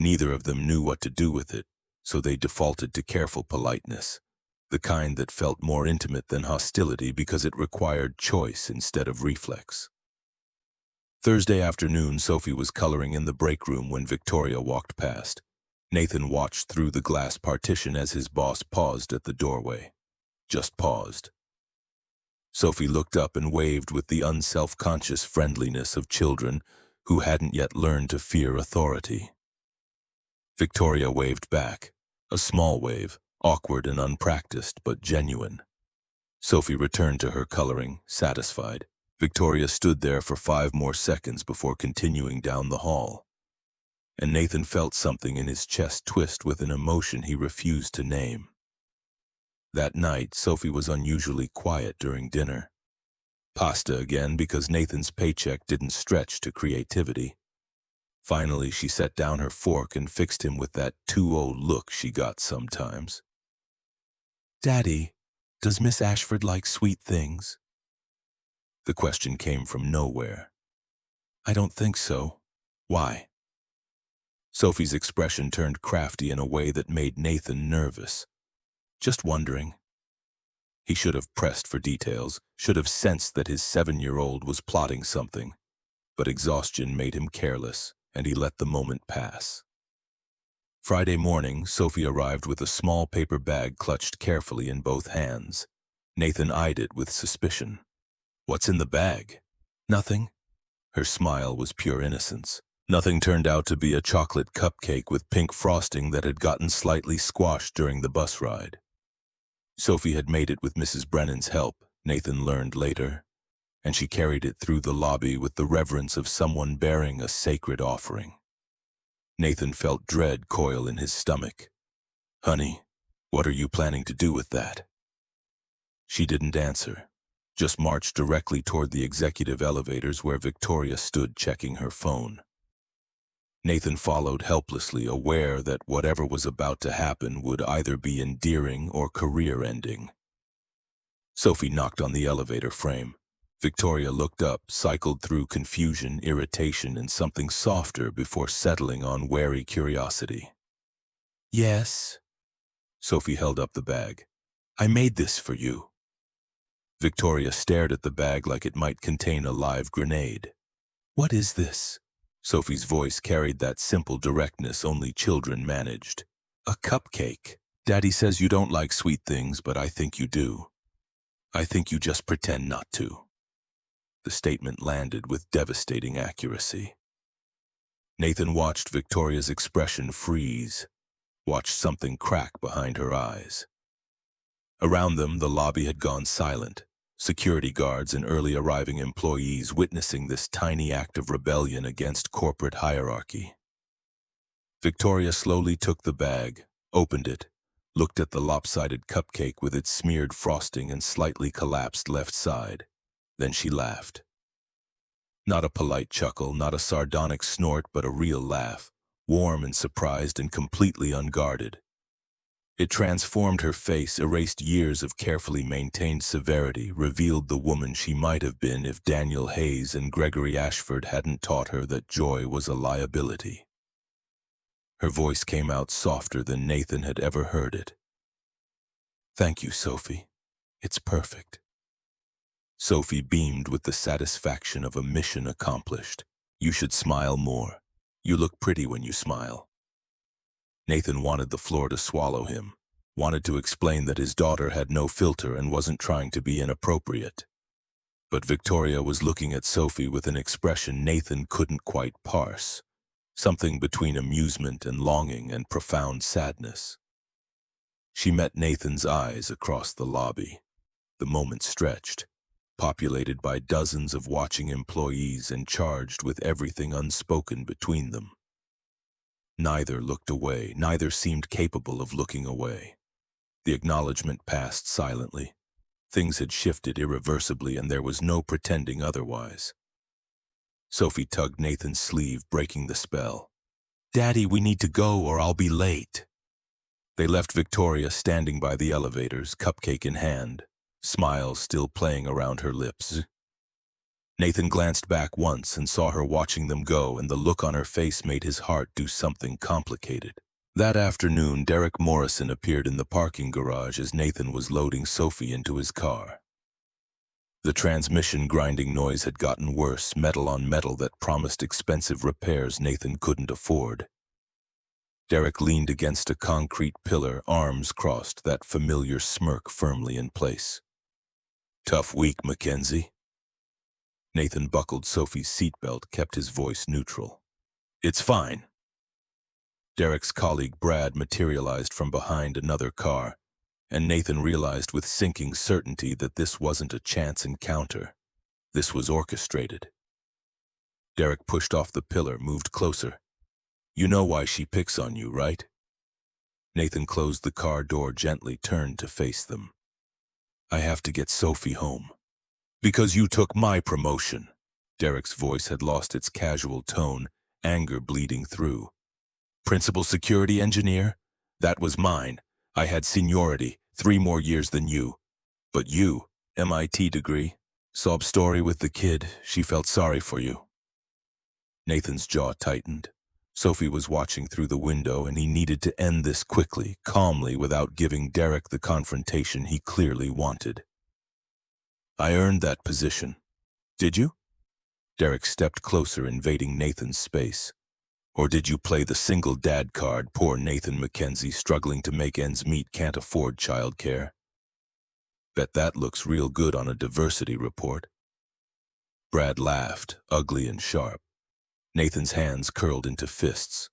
Neither of them knew what to do with it, so they defaulted to careful politeness, the kind that felt more intimate than hostility because it required choice instead of reflex. Thursday afternoon, Sophie was coloring in the break room when Victoria walked past. Nathan watched through the glass partition as his boss paused at the doorway. Just paused. Sophie looked up and waved with the unself-conscious friendliness of children who hadn't yet learned to fear authority. Victoria waved back, a small wave, awkward and unpracticed but genuine. Sophie returned to her coloring, satisfied. Victoria stood there for 5 more seconds before continuing down the hall. And Nathan felt something in his chest twist with an emotion he refused to name. That night, Sophie was unusually quiet during dinner. Pasta again because Nathan's paycheck didn't stretch to creativity. Finally, she set down her fork and fixed him with that too old look she got sometimes. "Daddy, does Miss Ashford like sweet things?" The question came from nowhere. "I don't think so. Why?" Sophie's expression turned crafty in a way that made Nathan nervous. "Just wondering." He should have pressed for details, should have sensed that his 7-year-old was plotting something. But exhaustion made him careless, and he let the moment pass. Friday morning, Sophie arrived with a small paper bag clutched carefully in both hands. Nathan eyed it with suspicion. "What's in the bag?" "Nothing." Her smile was pure innocence. Nothing turned out to be a chocolate cupcake with pink frosting that had gotten slightly squashed during the bus ride. Sophie had made it with Mrs. Brennan's help, Nathan learned later, and she carried it through the lobby with the reverence of someone bearing a sacred offering. Nathan felt dread coil in his stomach. "Honey, what are you planning to do with that?" She didn't answer, just marched directly toward the executive elevators where Victoria stood checking her phone. Nathan followed helplessly, aware that whatever was about to happen would either be endearing or career-ending. Sophie knocked on the elevator frame. Victoria looked up, cycled through confusion, irritation, and something softer before settling on wary curiosity. "Yes?" Sophie held up the bag. "I made this for you." Victoria stared at the bag like it might contain a live grenade. "What is this?" Sophie's voice carried that simple directness only children managed. "A cupcake. Daddy says you don't like sweet things, but I think you do. I think you just pretend not to." The statement landed with devastating accuracy. Nathan watched Victoria's expression freeze, watched something crack behind her eyes. Around them, the lobby had gone silent, security guards and early arriving employees witnessing this tiny act of rebellion against corporate hierarchy. Victoria slowly took the bag, opened it, looked at the lopsided cupcake with its smeared frosting and slightly collapsed left side. Then she laughed. Not a polite chuckle, not a sardonic snort, but a real laugh, warm and surprised and completely unguarded. It transformed her face, erased years of carefully maintained severity, revealed the woman she might have been if Daniel Hayes and Gregory Ashford hadn't taught her that joy was a liability. Her voice came out softer than Nathan had ever heard it. "Thank you, Sophie. It's perfect." Sophie beamed with the satisfaction of a mission accomplished. "You should smile more. You look pretty when you smile." Nathan wanted the floor to swallow him, wanted to explain that his daughter had no filter and wasn't trying to be inappropriate. But Victoria was looking at Sophie with an expression Nathan couldn't quite parse, something between amusement and longing and profound sadness. She met Nathan's eyes across the lobby. The moment stretched, populated by dozens of watching employees and charged with everything unspoken between them. Neither looked away, neither seemed capable of looking away. The acknowledgement passed silently. Things had shifted irreversibly and there was no pretending otherwise. Sophie tugged Nathan's sleeve, breaking the spell. "Daddy, we need to go or I'll be late." They left Victoria standing by the elevators, cupcake in hand, smiles still playing around her lips. Nathan glanced back once and saw her watching them go, and the look on her face made his heart do something complicated. That afternoon, Derek Morrison appeared in the parking garage as Nathan was loading Sophie into his car. The transmission grinding noise had gotten worse, metal on metal that promised expensive repairs Nathan couldn't afford. Derek leaned against a concrete pillar, arms crossed, that familiar smirk firmly in place. Tough week, MacKenzie. Nathan buckled Sophie's seatbelt, kept his voice neutral. It's fine. Derek's colleague Brad materialized from behind another car, and Nathan realized with sinking certainty that this wasn't a chance encounter. This was orchestrated. Derek pushed off the pillar, moved closer. You know why she picks on you, right? Nathan closed the car door gently, turned to face them. I have to get Sophie home. Because you took my promotion. Derek's voice had lost its casual tone, anger bleeding through. Principal security engineer? That was mine. I had seniority, 3 more years than you. But you, MIT degree. Sob story with the kid, she felt sorry for you. Nathan's jaw tightened. Sophie was watching through the window, and he needed to end this quickly, calmly, without giving Derek the confrontation he clearly wanted. I earned that position. Did you? Derek stepped closer, invading Nathan's space. Or did you play the single dad card? Poor Nathan MacKenzie, struggling to make ends meet, can't afford childcare. Bet that looks real good on a diversity report. Brad laughed, ugly and sharp. Nathan's hands curled into fists.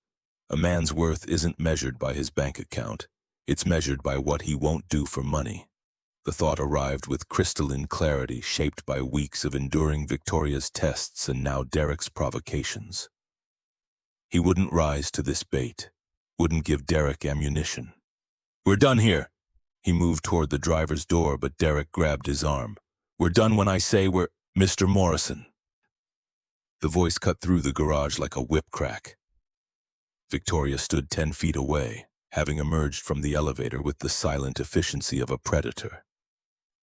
A man's worth isn't measured by his bank account. It's measured by what he won't do for money. The thought arrived with crystalline clarity, shaped by weeks of enduring Victoria's tests and now Derek's provocations. He wouldn't rise to this bait, wouldn't give Derek ammunition. We're done here. He moved toward the driver's door, but Derek grabbed his arm. We're done when I say we're... Mr. Morrison. The voice cut through the garage like a whip crack. Victoria stood 10 feet away, having emerged from the elevator with the silent efficiency of a predator.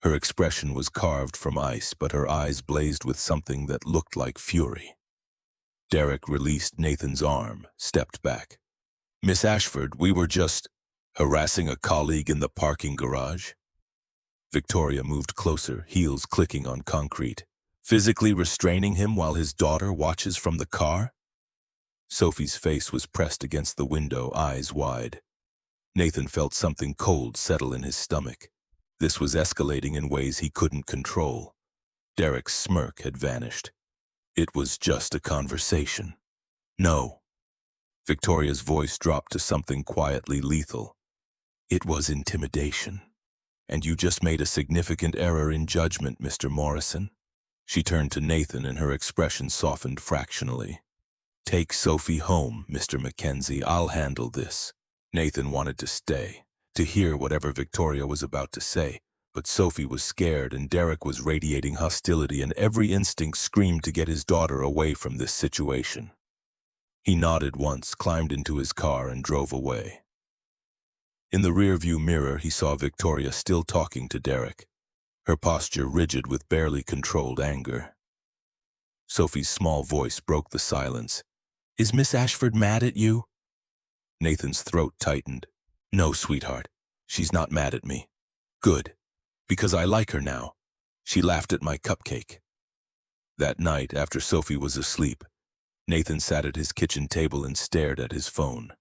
Her expression was carved from ice, but her eyes blazed with something that looked like fury. Derek released Nathan's arm, stepped back. Miss Ashford, we were just harassing a colleague in the parking garage. Victoria moved closer, heels clicking on concrete. Physically restraining him while his daughter watches from the car? Sophie's face was pressed against the window, eyes wide. Nathan felt something cold settle in his stomach. This was escalating in ways he couldn't control. Derek's smirk had vanished. It was just a conversation. No. Victoria's voice dropped to something quietly lethal. It was intimidation. And you just made a significant error in judgment, Mr. Morrison. She turned to Nathan, and her expression softened fractionally. Take Sophie home, Mr. MacKenzie. I'll handle this. Nathan wanted to stay, to hear whatever Victoria was about to say, but Sophie was scared and Derek was radiating hostility, and every instinct screamed to get his daughter away from this situation. He nodded once, climbed into his car, and drove away. In the rearview mirror, he saw Victoria still talking to Derek, her posture rigid with barely controlled anger. Sophie's small voice broke the silence. Is Miss Ashford mad at you? Nathan's throat tightened. No, sweetheart. She's not mad at me. Good. Because I like her now. She laughed at my cupcake. That night, after Sophie was asleep, Nathan sat at his kitchen table and stared at his phone.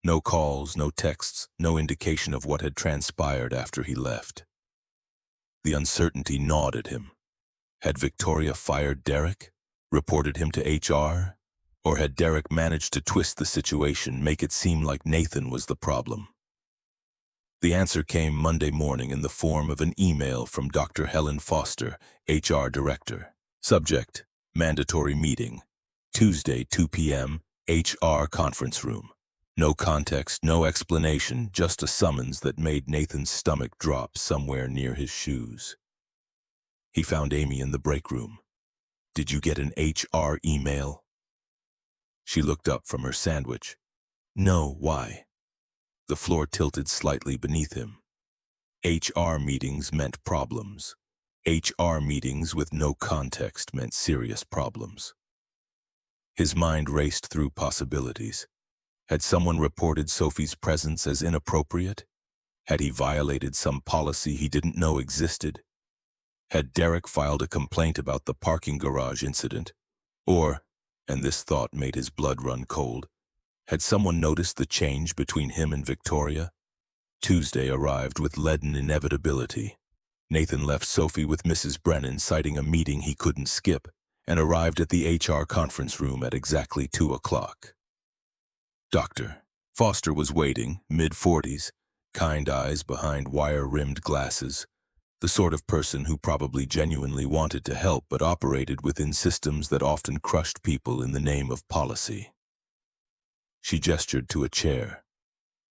No calls, no texts, no indication of what had transpired after he left. The uncertainty gnawed at him. Had Victoria fired Derek? Reported him to HR? Or had Derek managed to twist the situation, make it seem like Nathan was the problem? The answer came Monday morning in the form of an email from Dr. Helen Foster, HR Director. Subject: Mandatory meeting. Tuesday, 2 p.m., HR conference room. No context, no explanation, just a summons that made Nathan's stomach drop somewhere near his shoes. He found Amy in the break room. Did you get an HR email? She looked up from her sandwich. No, why? The floor tilted slightly beneath him. HR meetings meant problems. HR meetings with no context meant serious problems. His mind raced through possibilities. Had someone reported Sophie's presence as inappropriate? Had he violated some policy he didn't know existed? Had Derek filed a complaint about the parking garage incident? Or, and this thought made his blood run cold, Had someone noticed the change between him and Victoria? Tuesday arrived with leaden inevitability. Nathan left Sophie with Mrs. Brennan, citing a meeting he couldn't skip, and arrived at the HR conference room at exactly 2 o'clock. Dr. Foster was waiting, mid-40s, kind eyes behind wire-rimmed glasses, the sort of person who probably genuinely wanted to help but operated within systems that often crushed people in the name of policy. She gestured to a chair.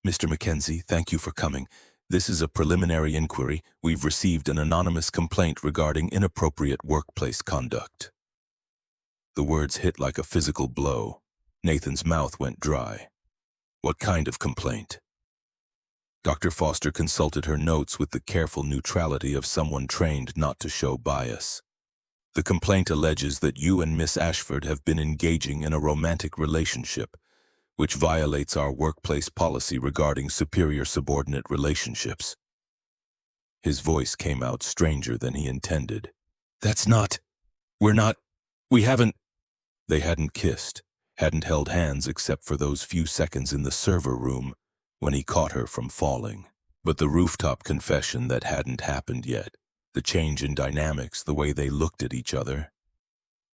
"Mr. MacKenzie, thank you for coming. This is a preliminary inquiry. We've received an anonymous complaint regarding inappropriate workplace conduct." The words hit like a physical blow. Nathan's mouth went dry. "What kind of complaint?" Dr. Foster consulted her notes with the careful neutrality of someone trained not to show bias. "The complaint alleges that you and Miss Ashford have been engaging in a romantic relationship, which violates our workplace policy regarding superior-subordinate relationships." His voice came out stranger than he intended. We haven't." They hadn't kissed, hadn't held hands except for those few seconds in the server room when he caught her from falling. But the rooftop confession that hadn't happened yet, the change in dynamics, the way they looked at each other,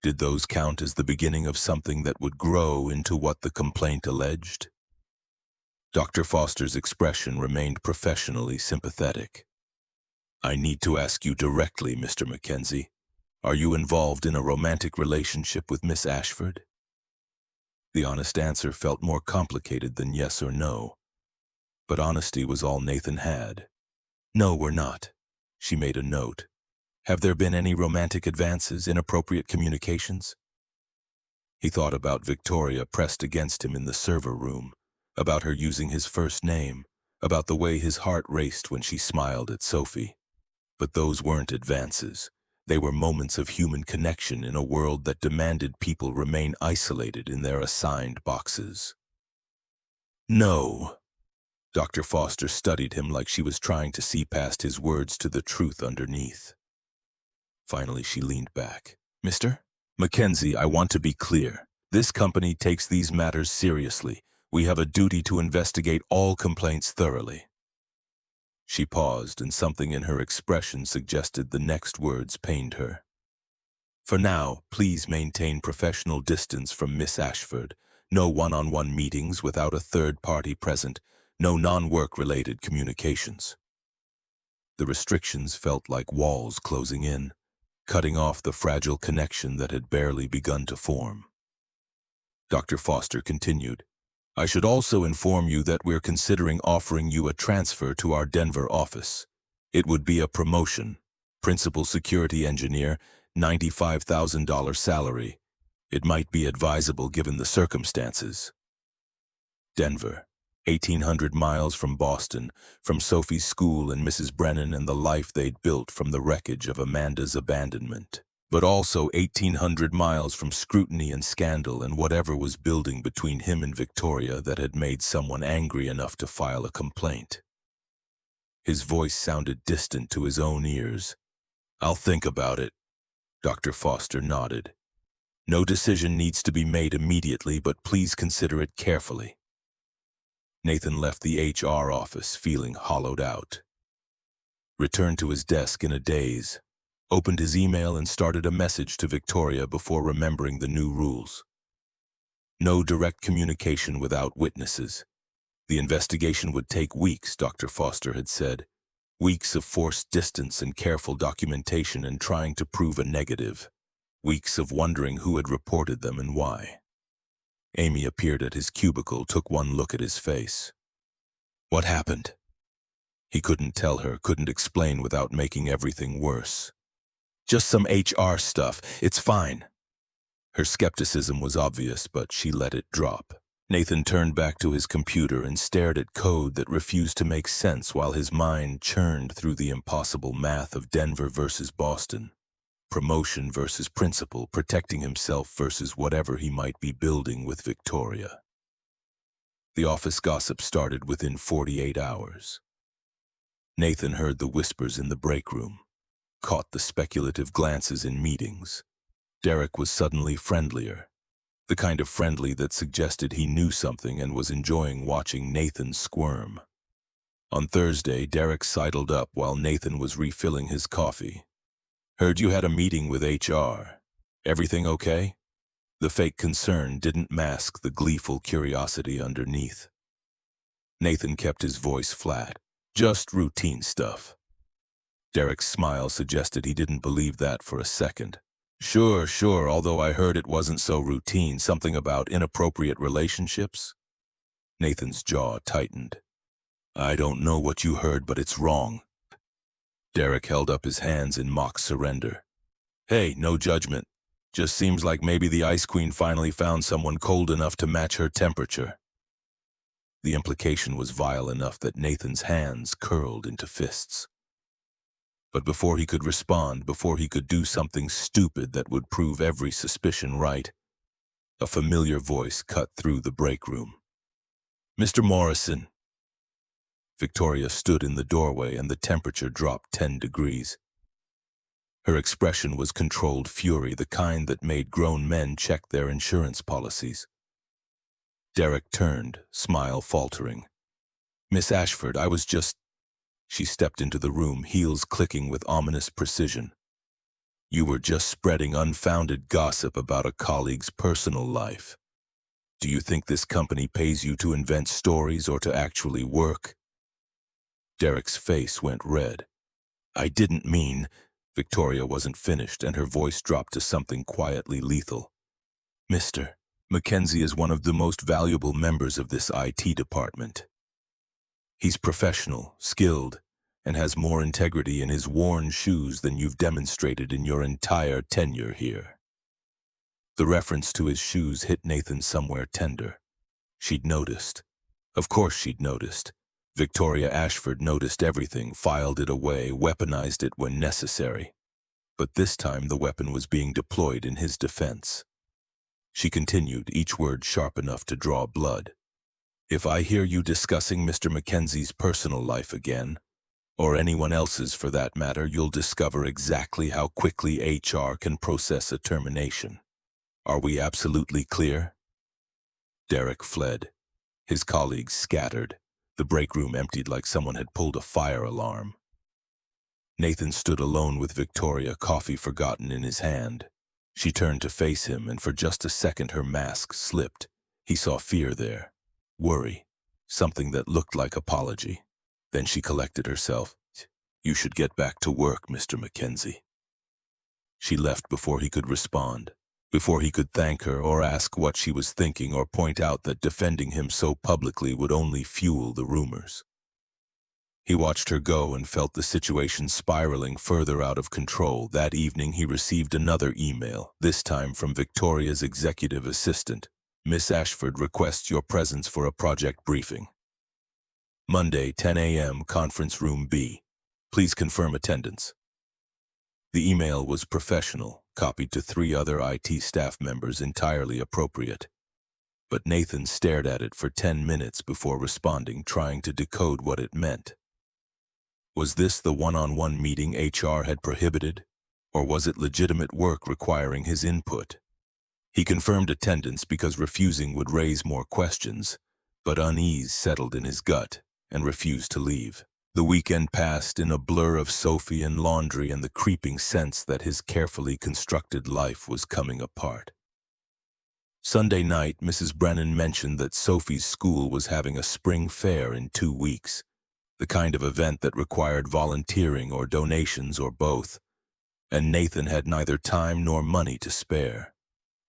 did those count as the beginning of something that would grow into what the complaint alleged? Dr. Foster's expression remained professionally sympathetic. "I need to ask you directly, Mr. MacKenzie. Are you involved in a romantic relationship with Miss Ashford?" The honest answer felt more complicated than yes or no. But honesty was all Nathan had. "No, we're not." She made a note. "Have there been any romantic advances, inappropriate communications?" He thought about Victoria pressed against him in the server room, about her using his first name, about the way his heart raced when she smiled at Sophie. But those weren't advances. They were moments of human connection in a world that demanded people remain isolated in their assigned boxes. "No." Dr. Foster studied him like she was trying to see past his words to the truth underneath. Finally, she leaned back. "Mr. MacKenzie, I want to be clear. This company takes these matters seriously. We have a duty to investigate all complaints thoroughly." She paused, and something in her expression suggested the next words pained her. "For now, please maintain professional distance from Miss Ashford. No one-on-one meetings without a third party present. No non-work-related communications." The restrictions felt like walls closing in, cutting off the fragile connection that had barely begun to form. Dr. Foster continued, "I should also inform you that we're considering offering you a transfer to our Denver office. It would be a promotion. Principal security engineer, $95,000 salary. It might be advisable given the circumstances." Denver, 1,800 miles from Boston, from Sophie's school and Mrs. Brennan and the life they'd built from the wreckage of Amanda's abandonment. But also 1,800 miles from scrutiny and scandal and whatever was building between him and Victoria that had made someone angry enough to file a complaint. His voice sounded distant to his own ears. "I'll think about it." Dr. Foster nodded. "No decision needs to be made immediately, but please consider it carefully." Nathan left the HR office feeling hollowed out. Returned to his desk in a daze, opened his email and started a message to Victoria before remembering the new rules. No direct communication without witnesses. The investigation would take weeks, Dr. Foster had said. Weeks of forced distance and careful documentation and trying to prove a negative. Weeks of wondering who had reported them and why. Amy appeared at his cubicle, took one look at his face. "What happened?" He couldn't tell her, couldn't explain without making everything worse. "Just some HR stuff. It's fine." Her skepticism was obvious, but she let it drop. Nathan turned back to his computer and stared at code that refused to make sense while his mind churned through the impossible math of Denver versus Boston. Promotion versus principal, protecting himself versus whatever he might be building with Victoria. The office gossip started within 48 hours. Nathan heard the whispers in the break room, caught the speculative glances in meetings. Derek was suddenly friendlier. the kind of friendly that suggested he knew something and was enjoying watching Nathan squirm. On Thursday, Derek sidled up while Nathan was refilling his coffee. "Heard you had a meeting with HR. Everything okay?" The fake concern didn't mask the gleeful curiosity underneath. Nathan kept his voice flat. "Just routine stuff." Derek's smile suggested he didn't believe that for a second. Sure, although I heard it wasn't so routine, something about inappropriate relationships." Nathan's jaw tightened. "I don't know what you heard, but it's wrong." Derek held up his hands in mock surrender. "Hey, no judgment. Just seems like maybe the Ice Queen finally found someone cold enough to match her temperature." The implication was vile enough that Nathan's hands curled into fists. But before he could respond, before he could do something stupid that would prove every suspicion right, a familiar voice cut through the break room. "Mr. Morrison." Victoria stood in the doorway and the temperature dropped 10 degrees. Her expression was controlled fury, the kind that made grown men check their insurance policies. Derek turned, smile faltering. "Miss Ashford, I was just—" She stepped into the room, heels clicking with ominous precision. "You were just spreading unfounded gossip about a colleague's personal life. Do you think this company pays you to invent stories or to actually work?" Derek's face went red. "I didn't mean—" Victoria wasn't finished, and her voice dropped to something quietly lethal. "Mr. MacKenzie is one of the most valuable members of this IT department. He's professional, skilled, and has more integrity in his worn shoes than you've demonstrated in your entire tenure here." The reference to his shoes hit Nathan somewhere tender. She'd noticed. Of course she'd noticed. Victoria Ashford noticed everything, filed it away, weaponized it when necessary. But this time the weapon was being deployed in his defense. She continued, each word sharp enough to draw blood. "If I hear you discussing Mr. MacKenzie's personal life again, or anyone else's for that matter, you'll discover exactly how quickly HR can process a termination. Are we absolutely clear?" Derek fled. His colleagues scattered. The break room emptied like someone had pulled a fire alarm. Nathan stood alone with Victoria, coffee forgotten in his hand. She turned to face him, and for just a second her mask slipped. He saw fear there, worry, something that looked like apology. Then she collected herself. "You should get back to work, Mr. MacKenzie." She left before he could respond, before he could thank her or ask what she was thinking or point out that defending him so publicly would only fuel the rumors. He watched her go and felt the situation spiraling further out of control. That evening he received another email, this time from Victoria's executive assistant. "Miss Ashford requests your presence for a project briefing. Monday, 10 a.m., Conference Room B. Please confirm attendance." The email was professional, copied to 3 other IT staff members, entirely appropriate. But Nathan stared at it for 10 minutes before responding, trying to decode what it meant. Was this the one-on-one meeting HR had prohibited, or was it legitimate work requiring his input? He confirmed attendance because refusing would raise more questions, but unease settled in his gut and refused to leave. The weekend passed in a blur of Sophie and laundry and the creeping sense that his carefully constructed life was coming apart. Sunday night, Mrs. Brennan mentioned that Sophie's school was having a spring fair in 2 weeks, the kind of event that required volunteering or donations or both, and Nathan had neither time nor money to spare.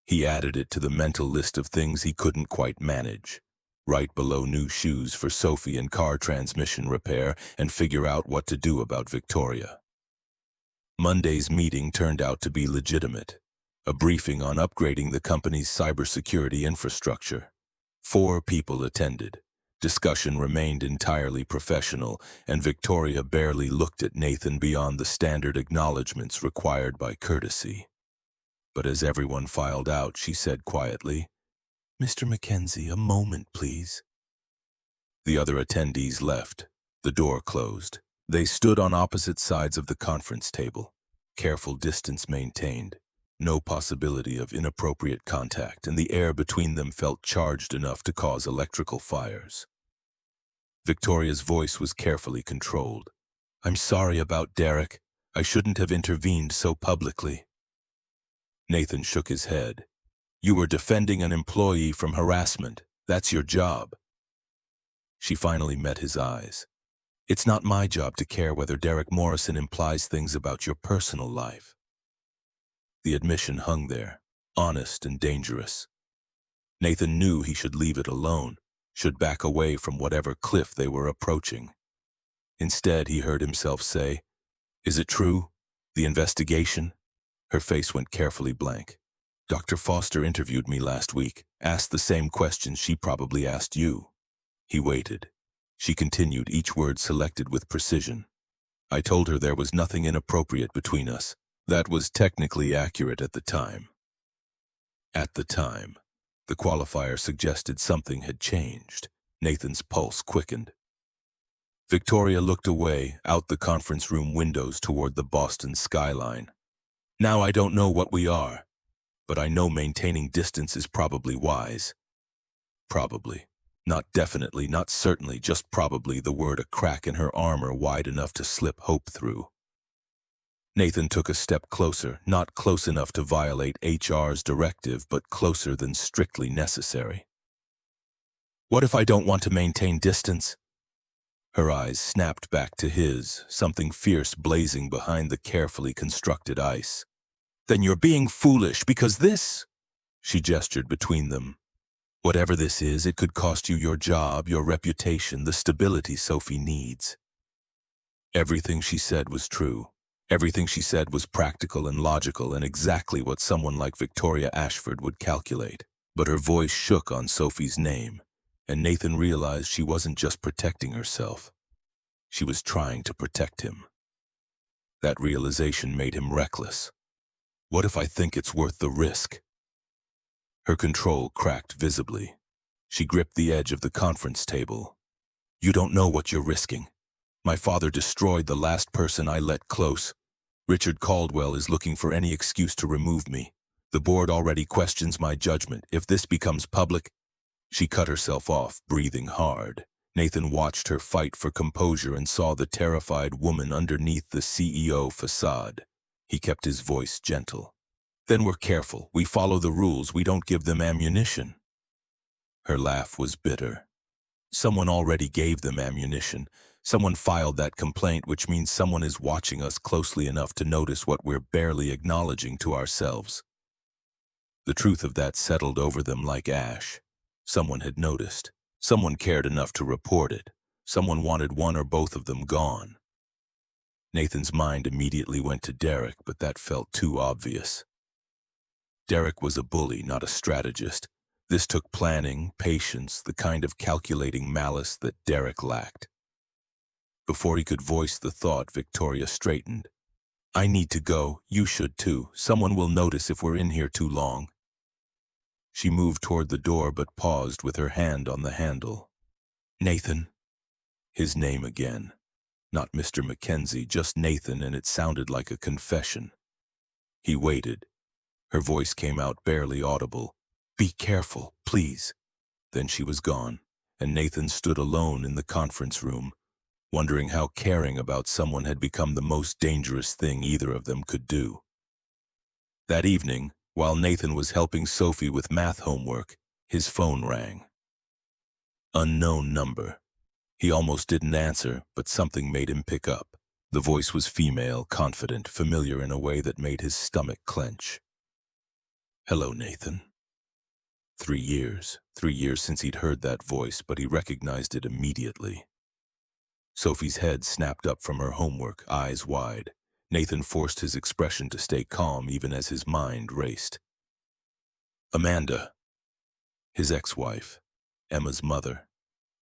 He added it to the mental list of things he couldn't quite manage. Right below new shoes for Sophie and car transmission repair, and figure out what to do about Victoria. Monday's meeting turned out to be legitimate, a briefing on upgrading the company's cybersecurity infrastructure. 4 people attended. Discussion remained entirely professional, and Victoria barely looked at Nathan beyond the standard acknowledgments required by courtesy. But as everyone filed out, she said quietly, "Mr. MacKenzie, a moment, please." The other attendees left. The door closed. They stood on opposite sides of the conference table, careful distance maintained. No possibility of inappropriate contact, and the air between them felt charged enough to cause electrical fires. Victoria's voice was carefully controlled. "I'm sorry about Derek. I shouldn't have intervened so publicly." Nathan shook his head. "You were defending an employee from harassment. That's your job." She finally met his eyes. "It's not my job to care whether Derek Morrison implies things about your personal life." The admission hung there, honest and dangerous. Nathan knew he should leave it alone, should back away from whatever cliff they were approaching. Instead, he heard himself say, "Is it true? The investigation?" Her face went carefully blank. "Dr. Foster interviewed me last week, asked the same questions she probably asked you." He waited. She continued, each word selected with precision. "I told her there was nothing inappropriate between us. That was technically accurate at the time." At the time. The qualifier suggested something had changed. Nathan's pulse quickened. Victoria looked away, out the conference room windows toward the Boston skyline. "Now I don't know what we are, but I know maintaining distance is probably wise." Probably. Not definitely, not certainly, just probably, the word a crack in her armor wide enough to slip hope through. Nathan took a step closer, not close enough to violate HR's directive, but closer than strictly necessary. "What if I don't want to maintain distance?" Her eyes snapped back to his, something fierce blazing behind the carefully constructed ice. "Then you're being foolish, because this—" She gestured between them. "Whatever this is, it could cost you your job, your reputation, the stability Sophie needs." Everything she said was true. Everything she said was practical and logical and exactly what someone like Victoria Ashford would calculate. But her voice shook on Sophie's name, and Nathan realized she wasn't just protecting herself. She was trying to protect him. That realization made him reckless. "What if I think it's worth the risk?" Her control cracked visibly. She gripped the edge of the conference table. "You don't know what you're risking. My father destroyed the last person I let close. Richard Caldwell is looking for any excuse to remove me. The board already questions my judgment. If this becomes public—" She cut herself off, breathing hard. Nathan watched her fight for composure and saw the terrified woman underneath the CEO facade. He kept his voice gentle. "Then we're careful. We follow the rules. We don't give them ammunition." Her laugh was bitter. Someone already gave them ammunition. Someone filed that complaint, which means someone is watching us closely enough to notice what we're barely acknowledging to ourselves. The truth of that settled over them like ash. Someone had noticed. Someone cared enough to report it. Someone wanted one or both of them gone. Nathan's mind immediately went to Derek, but that felt too obvious. Derek was a bully, not a strategist. This took planning, patience, the kind of calculating malice that Derek lacked. Before he could voice the thought, Victoria straightened. "I need to go. You should too. Someone will notice if we're in here too long." She moved toward the door but paused with her hand on the handle. "Nathan." His name again. Not Mr. MacKenzie, just Nathan, and it sounded like a confession. He waited. Her voice came out barely audible. "Be careful, please." Then she was gone, and Nathan stood alone in the conference room, wondering how caring about someone had become the most dangerous thing either of them could do. That evening, while Nathan was helping Sophie with math homework, his phone rang. Unknown number. He almost didn't answer, but something made him pick up. The voice was female, confident, familiar in a way that made his stomach clench. "Hello, Nathan." 3 years. 3 years since he'd heard that voice, but he recognized it immediately. Sophie's head snapped up from her homework, eyes wide. Nathan forced his expression to stay calm even as his mind raced. Amanda. His ex-wife. Emma's mother.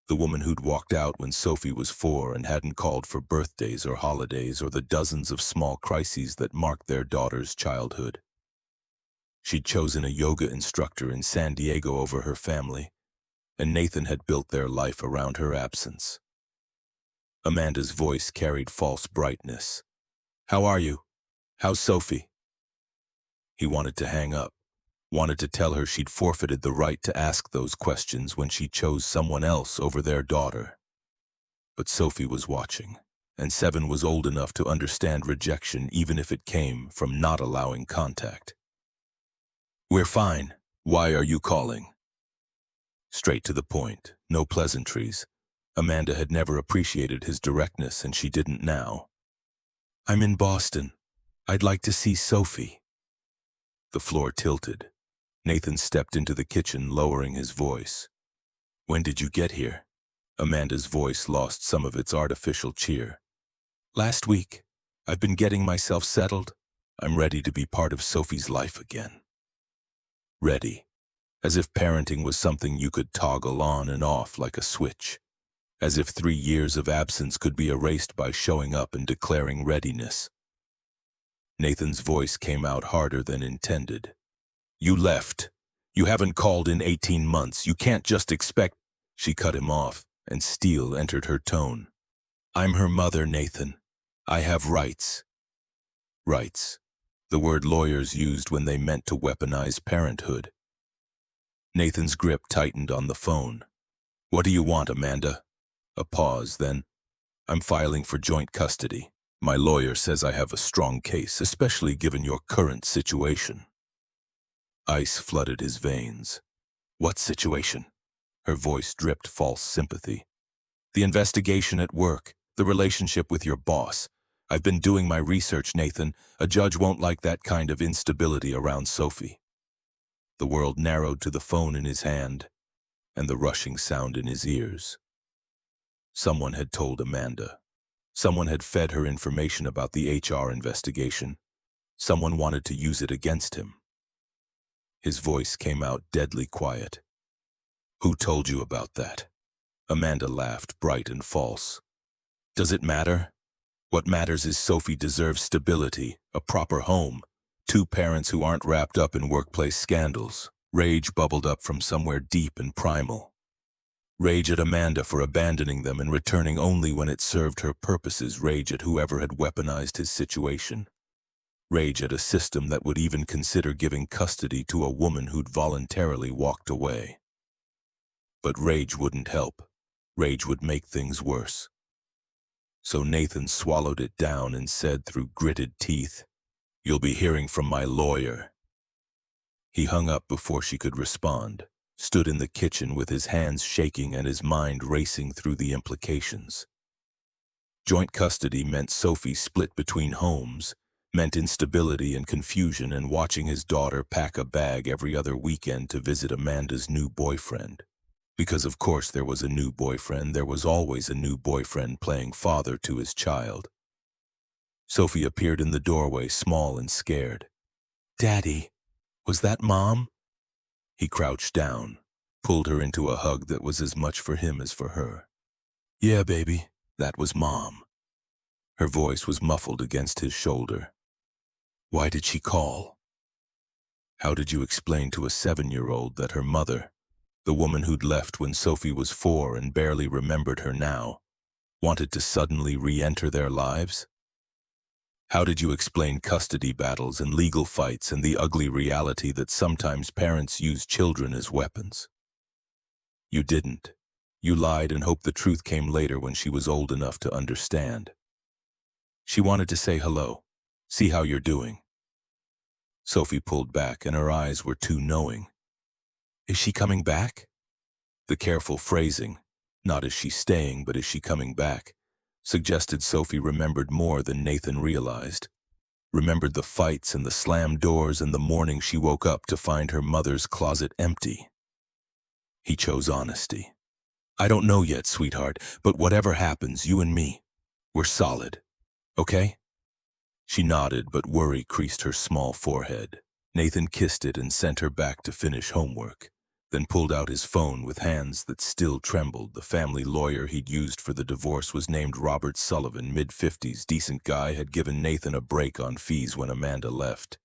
The woman who'd walked out when Sophie was 4 and hadn't called for birthdays or holidays or the dozens of small crises that marked their daughter's childhood. She'd chosen a yoga instructor in San Diego over her family, and Nathan had built their life around her absence. Amanda's voice carried false brightness. "How are you? How's Sophie?" He wanted to hang up, wanted to tell her she'd forfeited the right to ask those questions when she chose someone else over their daughter. But Sophie was watching, and Seven was old enough to understand rejection even if it came from not allowing contact. "We're fine. Why are you calling?" Straight to the point, no pleasantries. Amanda had never appreciated his directness, and she didn't now. "I'm in Boston. I'd like to see Sophie." The floor tilted. Nathan stepped into the kitchen, lowering his voice. "When did you get here?" Amanda's voice lost some of its artificial cheer. "Last week. I've been getting myself settled. I'm ready to be part of Sophie's life again." Ready. As if parenting was something you could toggle on and off like a switch. As if 3 years of absence could be erased by showing up and declaring readiness. Nathan's voice came out harder than intended. "You left. You haven't called in 18 months. You can't just expect—" She cut him off, and steel entered her tone. "I'm her mother, Nathan. I have rights." Rights. The word lawyers used when they meant to weaponize parenthood. Nathan's grip tightened on the phone. "What do you want, Amanda?" A pause, then, "I'm filing for joint custody. My lawyer says I have a strong case, especially given your current situation." Ice flooded his veins. "What situation?" Her voice dripped false sympathy. "The investigation at work, the relationship with your boss. I've been doing my research, Nathan. A judge won't like that kind of instability around Sophie." The world narrowed to the phone in his hand and the rushing sound in his ears. Someone had told Amanda. Someone had fed her information about the HR investigation. Someone wanted to use it against him. His voice came out deadly quiet. "Who told you about that?" Amanda laughed, bright and false. "Does it matter? What matters is Sophie deserves stability, a proper home, 2 parents who aren't wrapped up in workplace scandals." Rage bubbled up from somewhere deep and primal. Rage at Amanda for abandoning them and returning only when it served her purposes. Rage at whoever had weaponized his situation. Rage at a system that would even consider giving custody to a woman who'd voluntarily walked away. But rage wouldn't help. Rage would make things worse. So Nathan swallowed it down and said through gritted teeth, "You'll be hearing from my lawyer." He hung up before she could respond, stood in the kitchen with his hands shaking and his mind racing through the implications. Joint custody meant Sophie split between homes, meant instability and confusion, and watching his daughter pack a bag every other weekend to visit Amanda's new boyfriend. Because of course there was a new boyfriend, there was always a new boyfriend playing father to his child. Sophie appeared in the doorway, small and scared. "Daddy, was that Mom?" He crouched down, pulled her into a hug that was as much for him as for her. "Yeah, baby, that was Mom." Her voice was muffled against his shoulder. "Why did she call?" How did you explain to a 7-year-old that her mother, the woman who'd left when Sophie was 4 and barely remembered her now, wanted to suddenly re-enter their lives? How did you explain custody battles and legal fights and the ugly reality that sometimes parents use children as weapons? You didn't. You lied and hoped the truth came later when she was old enough to understand. She wanted to say hello, see how you're doing. Sophie pulled back and her eyes were too knowing. "Is she coming back?" The careful phrasing, not "is she staying," but "is she coming back," suggested Sophie remembered more than Nathan realized. Remembered the fights and the slammed doors and the morning she woke up to find her mother's closet empty. He chose honesty. "I don't know yet, sweetheart, but whatever happens, you and me, we're solid. Okay?" She nodded, but worry creased her small forehead. Nathan kissed it and sent her back to finish homework, then pulled out his phone with hands that still trembled. The family lawyer he'd used for the divorce was named Robert Sullivan, mid-50s, decent guy, had given Nathan a break on fees when Amanda left.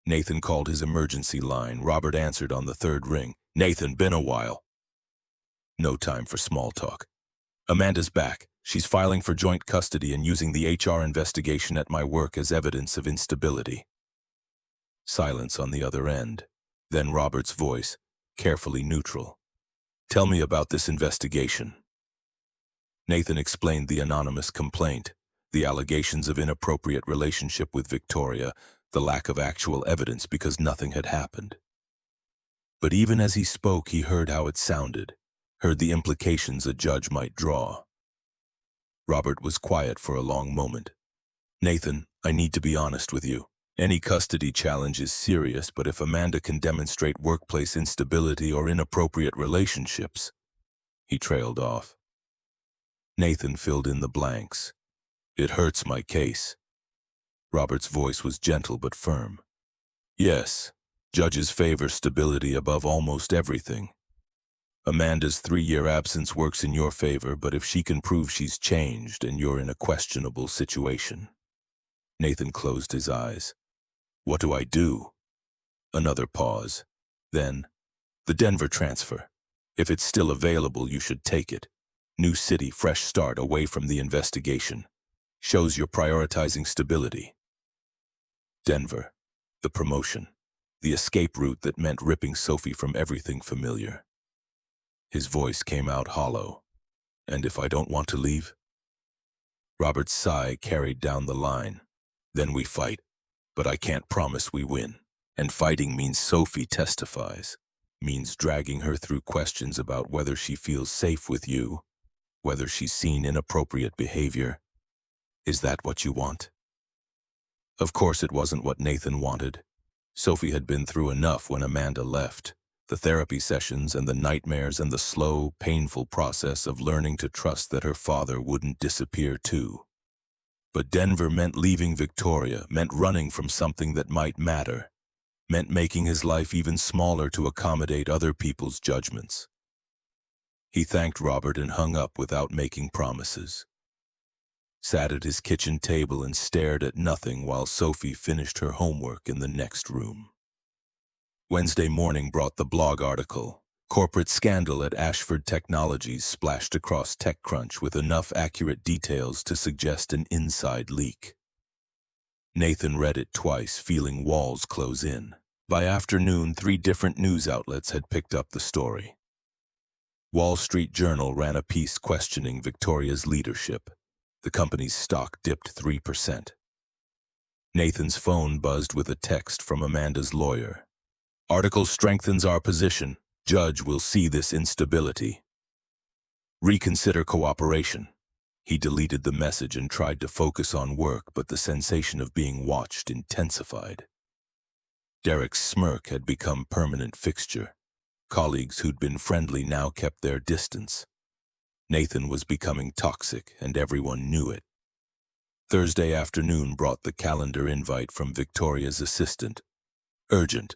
Nathan called his emergency line. Robert answered on the 3rd ring. "Nathan, been a while." No time for small talk. "Amanda's back. She's filing for joint custody and using the HR investigation at my work as evidence of instability." Silence on the other end. Then Robert's voice, carefully neutral. "Tell me about this investigation." Nathan explained the anonymous complaint, the allegations of inappropriate relationship with Victoria, the lack of actual evidence because nothing had happened. But even as he spoke, he heard how it sounded, heard the implications a judge might draw. Robert was quiet for a long moment. "Nathan, I need to be honest with you. Any custody challenge is serious, but if Amanda can demonstrate workplace instability or inappropriate relationships..." He trailed off. Nathan filled in the blanks. "It hurts my case." Robert's voice was gentle but firm. "Yes, judges favor stability above almost everything. Amanda's 3-year absence works in your favor, but if she can prove she's changed and you're in a questionable situation..." Nathan closed his eyes. "What do I do?" Another pause. Then, "The Denver transfer. If it's still available, you should take it. New city, fresh start, away from the investigation. Shows you're prioritizing stability." Denver. The promotion. The escape route that meant ripping Sophie from everything familiar. His voice came out hollow. "And if I don't want to leave?" Robert's sigh carried down the line. "Then we fight. But I can't promise we win. And fighting means Sophie testifies. Means dragging her through questions about whether she feels safe with you, whether she's seen inappropriate behavior. Is that what you want?" Of course it wasn't what Nathan wanted. Sophie had been through enough when Amanda left. The therapy sessions and the nightmares and the slow, painful process of learning to trust that her father wouldn't disappear too. But Denver meant leaving Victoria, meant running from something that might matter, meant making his life even smaller to accommodate other people's judgments. He thanked Robert and hung up without making promises. Sat at his kitchen table and stared at nothing while Sophie finished her homework in the next room. Wednesday morning brought the blog article. Corporate scandal at Ashford Technologies splashed across TechCrunch with enough accurate details to suggest an inside leak. Nathan read it twice, feeling walls close in. By afternoon, 3 different news outlets had picked up the story. Wall Street Journal ran a piece questioning Victoria's leadership. The company's stock dipped 3%. Nathan's phone buzzed with a text from Amanda's lawyer. "Article strengthens our position. Judge will see this instability. Reconsider cooperation." He deleted the message and tried to focus on work, but the sensation of being watched intensified. Derek's smirk had become permanent fixture. Colleagues who'd been friendly now kept their distance. Nathan was becoming toxic, and everyone knew it. Thursday afternoon brought the calendar invite from Victoria's assistant. "Urgent.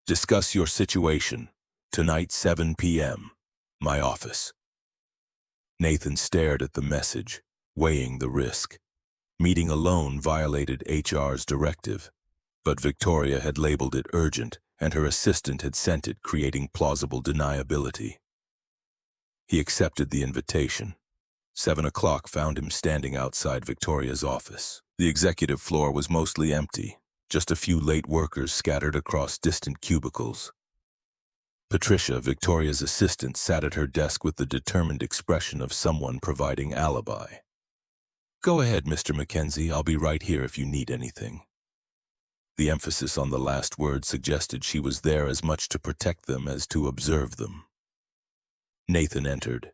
Discuss your situation. Tonight, 7 p.m. My office." Nathan stared at the message, weighing the risk. Meeting alone violated HR's directive, but Victoria had labeled it urgent, and her assistant had sent it, creating plausible deniability. He accepted the invitation. 7 o'clock found him standing outside Victoria's office. The executive floor was mostly empty, just a few late workers scattered across distant cubicles. Patricia, Victoria's assistant, sat at her desk with the determined expression of someone providing alibi. "Go ahead, Mr. MacKenzie. I'll be right here if you need anything." The emphasis on the last word suggested she was there as much to protect them as to observe them. Nathan entered.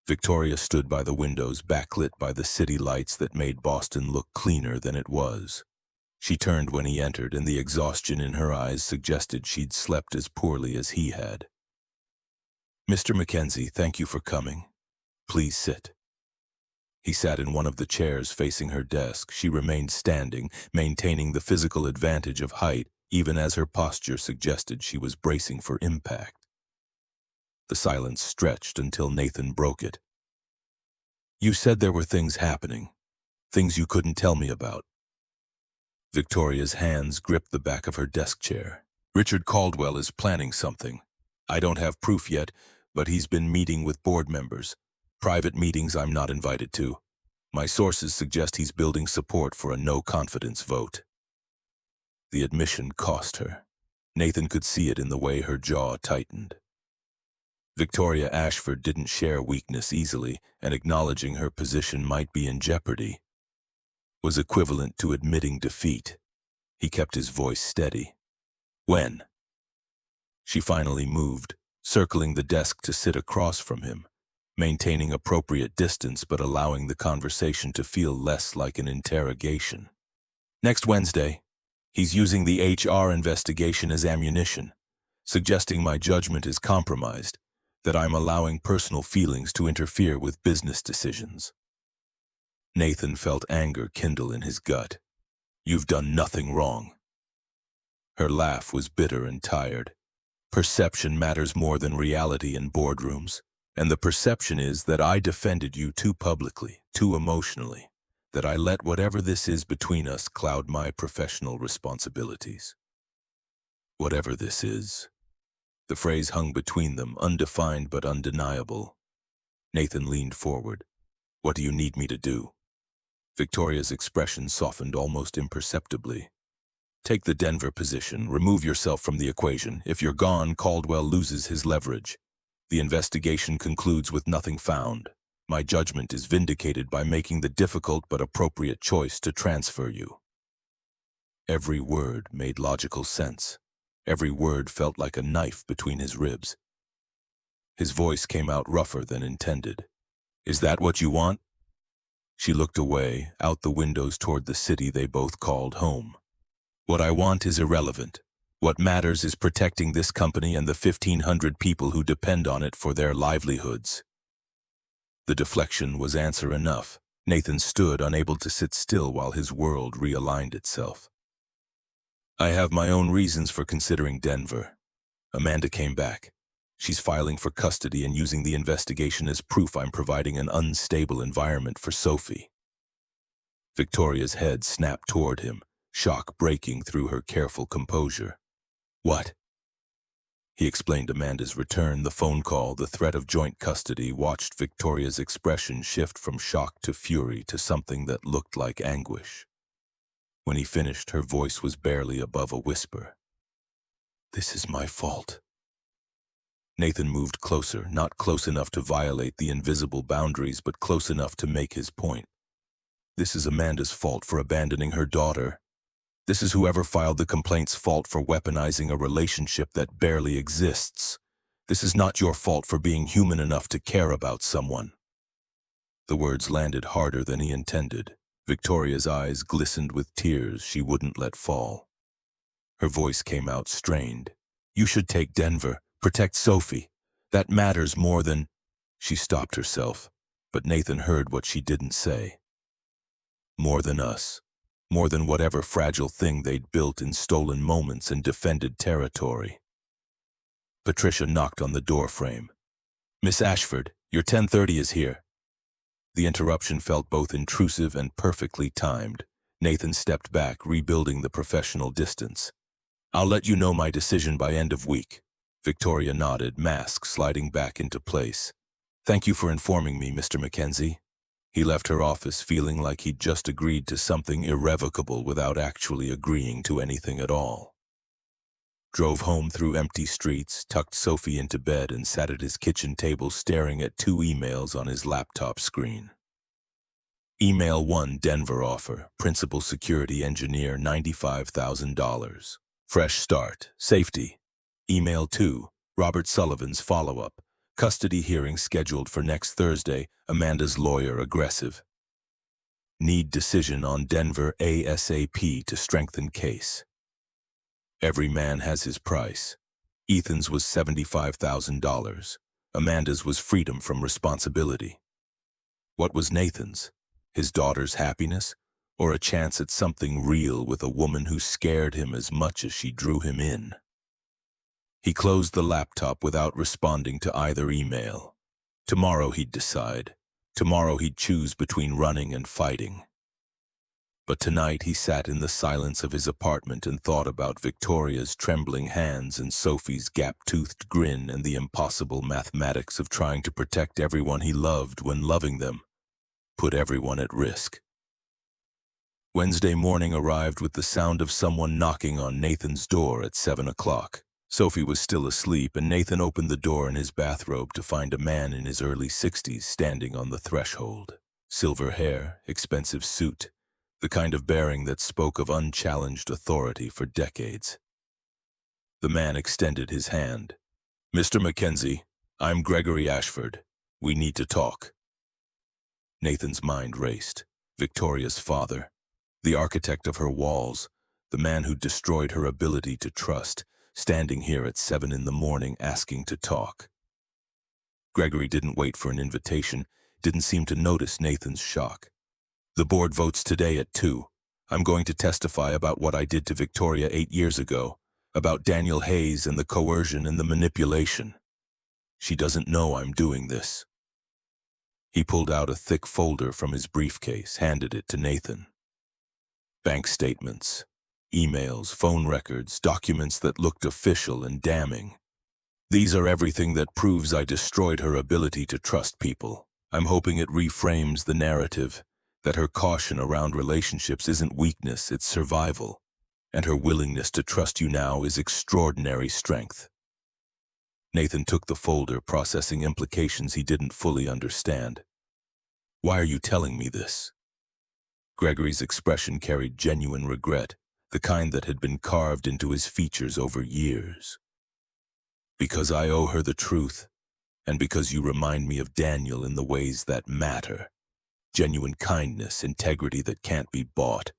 Victoria stood by the windows, backlit by the city lights that made Boston look cleaner than it was. She turned when he entered, and the exhaustion in her eyes suggested she'd slept as poorly as he had. "Mr. MacKenzie, thank you for coming. Please sit." He sat in one of the chairs facing her desk. She remained standing, maintaining the physical advantage of height, even as her posture suggested she was bracing for impact. The silence stretched until Nathan broke it. "You said there were things happening, things you couldn't tell me about." Victoria's hands gripped the back of her desk chair. "Richard Caldwell is planning something. I don't have proof yet, but he's been meeting with board members. Private meetings I'm not invited to. My sources suggest he's building support for a no-confidence vote." The admission cost her. Nathan could see it in the way her jaw tightened. Victoria Ashford didn't share weakness easily, and acknowledging her position might be in jeopardy was equivalent to admitting defeat. He kept his voice steady. When? She finally moved, circling the desk to sit across from him, maintaining appropriate distance but allowing the conversation to feel less like an interrogation. Next Wednesday. He's using the HR investigation as ammunition, suggesting my judgment is compromised, that I'm allowing personal feelings to interfere with business decisions. Nathan felt anger kindle in his gut. You've done nothing wrong. Her laugh was bitter and tired. Perception matters more than reality in boardrooms, and the perception is that I defended you too publicly, too emotionally, that I let whatever this is between us cloud my professional responsibilities. Whatever this is. The phrase hung between them, undefined but undeniable. Nathan leaned forward. What do you need me to do? Victoria's expression softened almost imperceptibly. Take the Denver position, remove yourself from the equation. If you're gone, Caldwell loses his leverage. The investigation concludes with nothing found. My judgment is vindicated by making the difficult but appropriate choice to transfer you. Every word made logical sense. Every word felt like a knife between his ribs. His voice came out rougher than intended. Is that what you want? She looked away, out the windows toward the city they both called home. What I want is irrelevant. What matters is protecting this company and the 1,500 people who depend on it for their livelihoods. The deflection was answer enough. Nathan stood, unable to sit still while his world realigned itself. I have my own reasons for considering Denver. Amanda came back. She's filing for custody and using the investigation as proof I'm providing an unstable environment for Sophie. Victoria's head snapped toward him, shock breaking through her careful composure. What? He explained Amanda's return, the phone call, the threat of joint custody, watched Victoria's expression shift from shock to fury to something that looked like anguish. When he finished, her voice was barely above a whisper. This is my fault. Nathan moved closer, not close enough to violate the invisible boundaries, but close enough to make his point. This is Amanda's fault for abandoning her daughter. This is whoever filed the complaint's fault for weaponizing a relationship that barely exists. This is not your fault for being human enough to care about someone. The words landed harder than he intended. Victoria's eyes glistened with tears she wouldn't let fall. Her voice came out strained. You should take Denver, protect Sophie. That matters more than... She stopped herself, but Nathan heard what she didn't say. More than us. More than whatever fragile thing they'd built in stolen moments and defended territory. Patricia knocked on the doorframe. Miss Ashford, your 10:30 is here. The interruption felt both intrusive and perfectly timed. Nathan stepped back, rebuilding the professional distance. I'll let you know my decision by end of week. Victoria nodded, mask sliding back into place. Thank you for informing me, Mr. MacKenzie. He left her office feeling like he'd just agreed to something irrevocable without actually agreeing to anything at all. Drove home through empty streets, tucked Sophie into bed, and sat at his kitchen table staring at 2 emails on his laptop screen. Email 1, Denver offer, principal security engineer, $95,000. Fresh start, safety. Email 2, Robert Sullivan's follow-up. Custody hearing scheduled for next Thursday, Amanda's lawyer aggressive. Need decision on Denver ASAP to strengthen case. Every man has his price. Ethan's was $75,000. Amanda's was freedom from responsibility. What was Nathan's? His daughter's happiness? Or a chance at something real with a woman who scared him as much as she drew him in? He closed the laptop without responding to either email. Tomorrow he'd decide. Tomorrow he'd choose between running and fighting. But tonight he sat in the silence of his apartment and thought about Victoria's trembling hands and Sophie's gap-toothed grin and the impossible mathematics of trying to protect everyone he loved when loving them put everyone at risk. Wednesday morning arrived with the sound of someone knocking on Nathan's door at 7 o'clock. Sophie was still asleep, and Nathan opened the door in his bathrobe to find a man in his early 60s standing on the threshold. Silver hair, expensive suit, the kind of bearing that spoke of unchallenged authority for decades. The man extended his hand. "Mr. MacKenzie, I'm Gregory Ashford. We need to talk." Nathan's mind raced. Victoria's father, the architect of her walls, the man who destroyed her ability to trust, standing here at 7 in the morning asking to talk. Gregory didn't wait for an invitation, didn't seem to notice Nathan's shock. "The board votes today at 2. I'm going to testify about what I did to Victoria 8 years ago, about Daniel Hayes and the coercion and the manipulation. She doesn't know I'm doing this." He pulled out a thick folder from his briefcase, handed it to Nathan. Bank statements, emails, phone records, documents that looked official and damning. "These are everything that proves I destroyed her ability to trust people. I'm hoping it reframes the narrative, that her caution around relationships isn't weakness, it's survival, and her willingness to trust you now is extraordinary strength." Nathan took the folder, processing implications he didn't fully understand. "Why are you telling me this?" Gregory's expression carried genuine regret, the kind that had been carved into his features over years. "Because I owe her the truth, and because you remind me of Daniel in the ways that matter. Genuine kindness, integrity that can't be bought.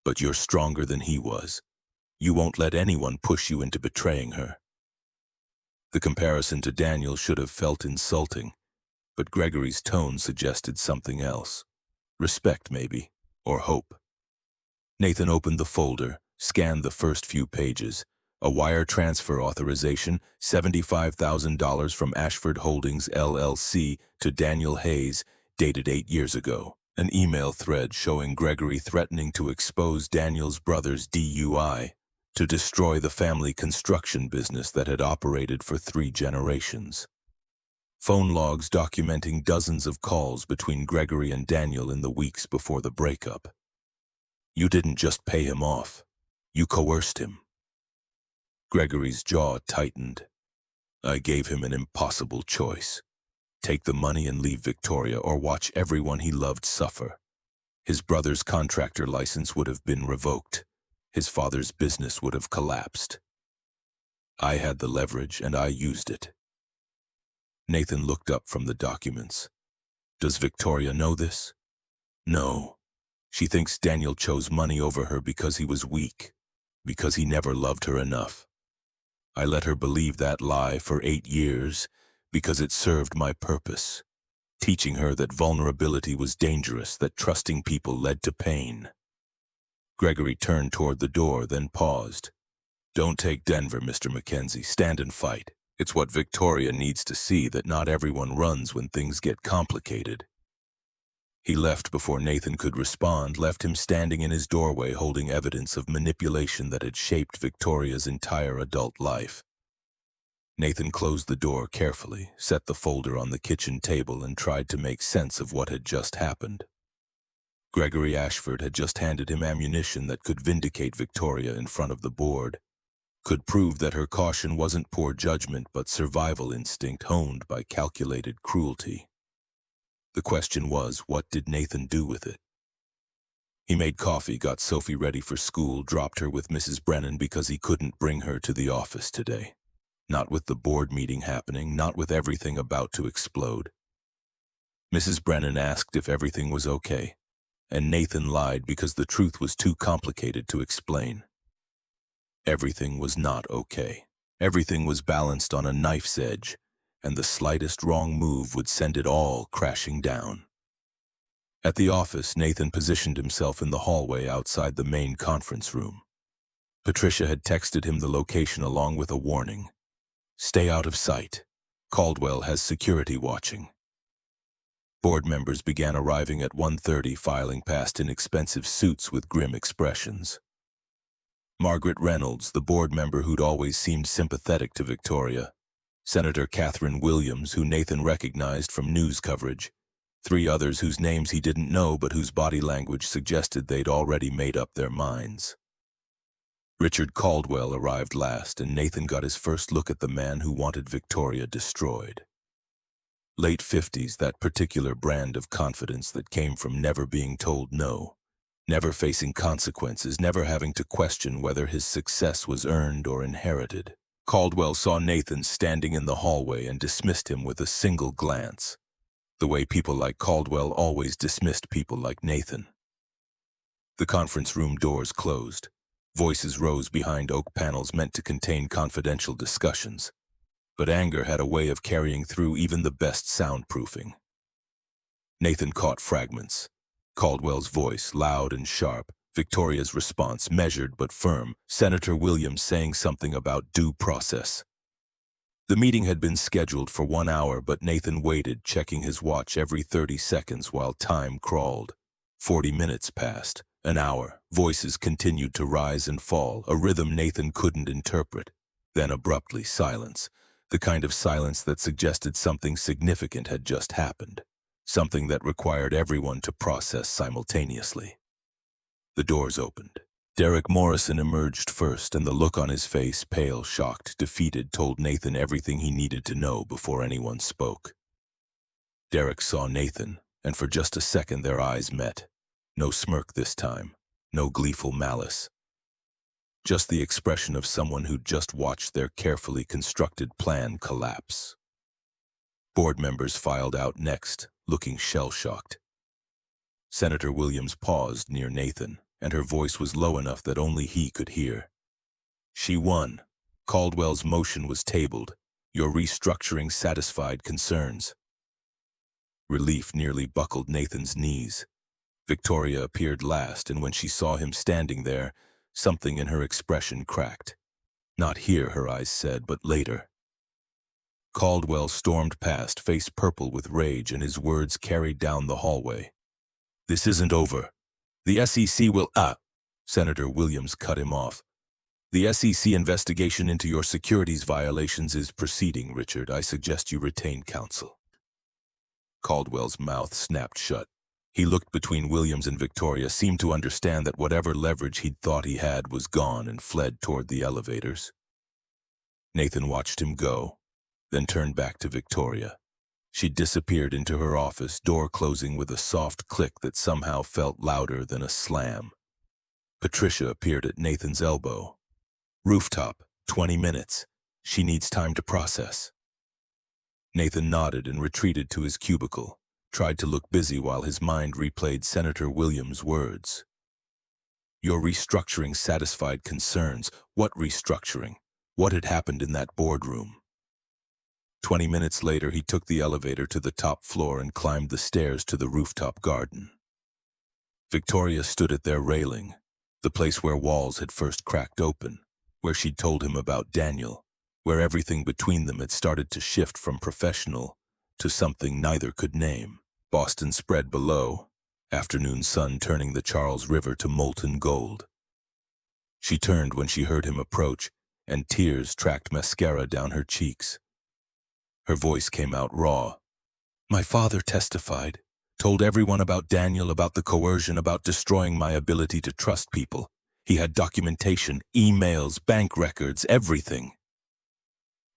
But you're stronger than he was. You won't let anyone push you into betraying her." The comparison to Daniel should have felt insulting, but Gregory's tone suggested something else. Respect, maybe, or hope. Nathan opened the folder, scanned the first few pages. A wire transfer authorization, $75,000 from Ashford Holdings LLC to Daniel Hayes, dated 8 years ago. An email thread showing Gregory threatening to expose Daniel's brother's DUI, to destroy the family construction business that had operated for 3 generations. Phone logs documenting dozens of calls between Gregory and Daniel in the weeks before the breakup. "You didn't just pay him off. You coerced him." Gregory's jaw tightened. "I gave him an impossible choice. Take the money and leave Victoria, or watch everyone he loved suffer. His brother's contractor license would have been revoked. His father's business would have collapsed. I had the leverage, and I used it." Nathan looked up from the documents. "Does Victoria know this?" "No. She thinks Daniel chose money over her because he was weak, because he never loved her enough. I let her believe that lie for 8 years because it served my purpose, teaching her that vulnerability was dangerous, that trusting people led to pain." Gregory turned toward the door, then paused. "Don't take Denver, Mr. MacKenzie. Stand and fight. It's what Victoria needs to see, that not everyone runs when things get complicated." He left before Nathan could respond, left him standing in his doorway holding evidence of manipulation that had shaped Victoria's entire adult life. Nathan closed the door carefully, set the folder on the kitchen table, and tried to make sense of what had just happened. Gregory Ashford had just handed him ammunition that could vindicate Victoria in front of the board, could prove that her caution wasn't poor judgment but survival instinct honed by calculated cruelty. The question was, what did Nathan do with it? He made coffee, got Sophie ready for school, dropped her with Mrs. Brennan because he couldn't bring her to the office today. Not with the board meeting happening, not with everything about to explode. Mrs. Brennan asked if everything was okay, and Nathan lied because the truth was too complicated to explain. Everything was not okay. Everything was balanced on a knife's edge, and the slightest wrong move would send it all crashing down. At the office, Nathan positioned himself in the hallway outside the main conference room. Patricia had texted him the location along with a warning. "Stay out of sight. Caldwell has security watching." Board members began arriving at 1:30, filing past in expensive suits with grim expressions. Margaret Reynolds, the board member who'd always seemed sympathetic to Victoria, Senator Catherine Williams, who Nathan recognized from news coverage, 3 others whose names he didn't know but whose body language suggested they'd already made up their minds. Richard Caldwell arrived last, and Nathan got his first look at the man who wanted Victoria destroyed. Late 50s, that particular brand of confidence that came from never being told no, never facing consequences, never having to question whether his success was earned or inherited. Caldwell saw Nathan standing in the hallway and dismissed him with a single glance, the way people like Caldwell always dismissed people like Nathan. The conference room doors closed. Voices rose behind oak panels meant to contain confidential discussions, but anger had a way of carrying through even the best soundproofing. Nathan caught fragments. Caldwell's voice, loud and sharp, Victoria's response, measured but firm, Senator Williams saying something about due process. The meeting had been scheduled for 1 hour, but Nathan waited, checking his watch every 30 seconds while time crawled. 40 minutes passed. An hour. Voices continued to rise and fall, a rhythm Nathan couldn't interpret. Then abruptly, silence. The kind of silence that suggested something significant had just happened. Something that required everyone to process simultaneously. The doors opened. Derek Morrison emerged first, and the look on his face, pale, shocked, defeated, told Nathan everything he needed to know before anyone spoke. Derek saw Nathan, and for just a second their eyes met. No smirk this time, no gleeful malice. Just the expression of someone who'd just watched their carefully constructed plan collapse. Board members filed out next, looking shell-shocked. Senator Williams paused near Nathan, and her voice was low enough that only he could hear. She won. Caldwell's motion was tabled. Your restructuring satisfied concerns. Relief nearly buckled Nathan's knees. Victoria appeared last, and when she saw him standing there, something in her expression cracked. Not here, her eyes said, but later. Caldwell stormed past, face purple with rage, and his words carried down the hallway. This isn't over. The SEC will— Senator Williams cut him off. The SEC investigation into your securities violations is proceeding, Richard. I suggest you retain counsel. Caldwell's mouth snapped shut. He looked between Williams and Victoria, seemed to understand that whatever leverage he'd thought he had was gone, and fled toward the elevators. Nathan watched him go, then turned back to Victoria. She disappeared into her office, door closing with a soft click that somehow felt louder than a slam. Patricia appeared at Nathan's elbow. Rooftop, 20 minutes. She needs time to process. Nathan nodded and retreated to his cubicle. Tried to look busy while his mind replayed Senator Williams' words. Your restructuring satisfied concerns. What restructuring? What had happened in that boardroom? 20 minutes later, he took the elevator to the top floor and climbed the stairs to the rooftop garden. Victoria stood at their railing, the place where walls had first cracked open, where she'd told him about Daniel, where everything between them had started to shift from professional to something neither could name. Boston spread below, afternoon sun turning the Charles River to molten gold. She turned when she heard him approach, and tears tracked mascara down her cheeks. Her voice came out raw. My father testified, told everyone about Daniel, about the coercion, about destroying my ability to trust people. He had documentation, emails, bank records, everything.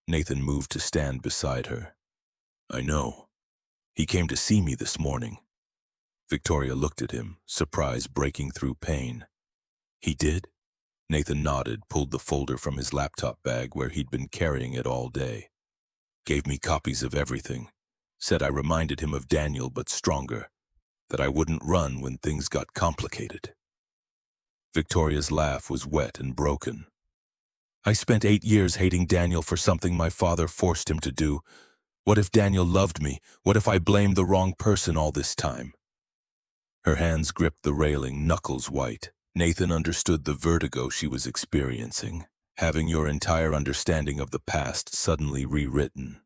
Nathan moved to stand beside her. I know. He came to see me this morning. Victoria looked at him, surprise breaking through pain. He did? Nathan nodded, pulled the folder from his laptop bag where he'd been carrying it all day. Gave me copies of everything. Said I reminded him of Daniel, but stronger. That I wouldn't run when things got complicated. Victoria's laugh was wet and broken. I spent 8 years hating Daniel for something my father forced him to do. What if Daniel loved me? What if I blamed the wrong person all this time? Her hands gripped the railing, knuckles white. Nathan understood the vertigo she was experiencing, having your entire understanding of the past suddenly rewritten,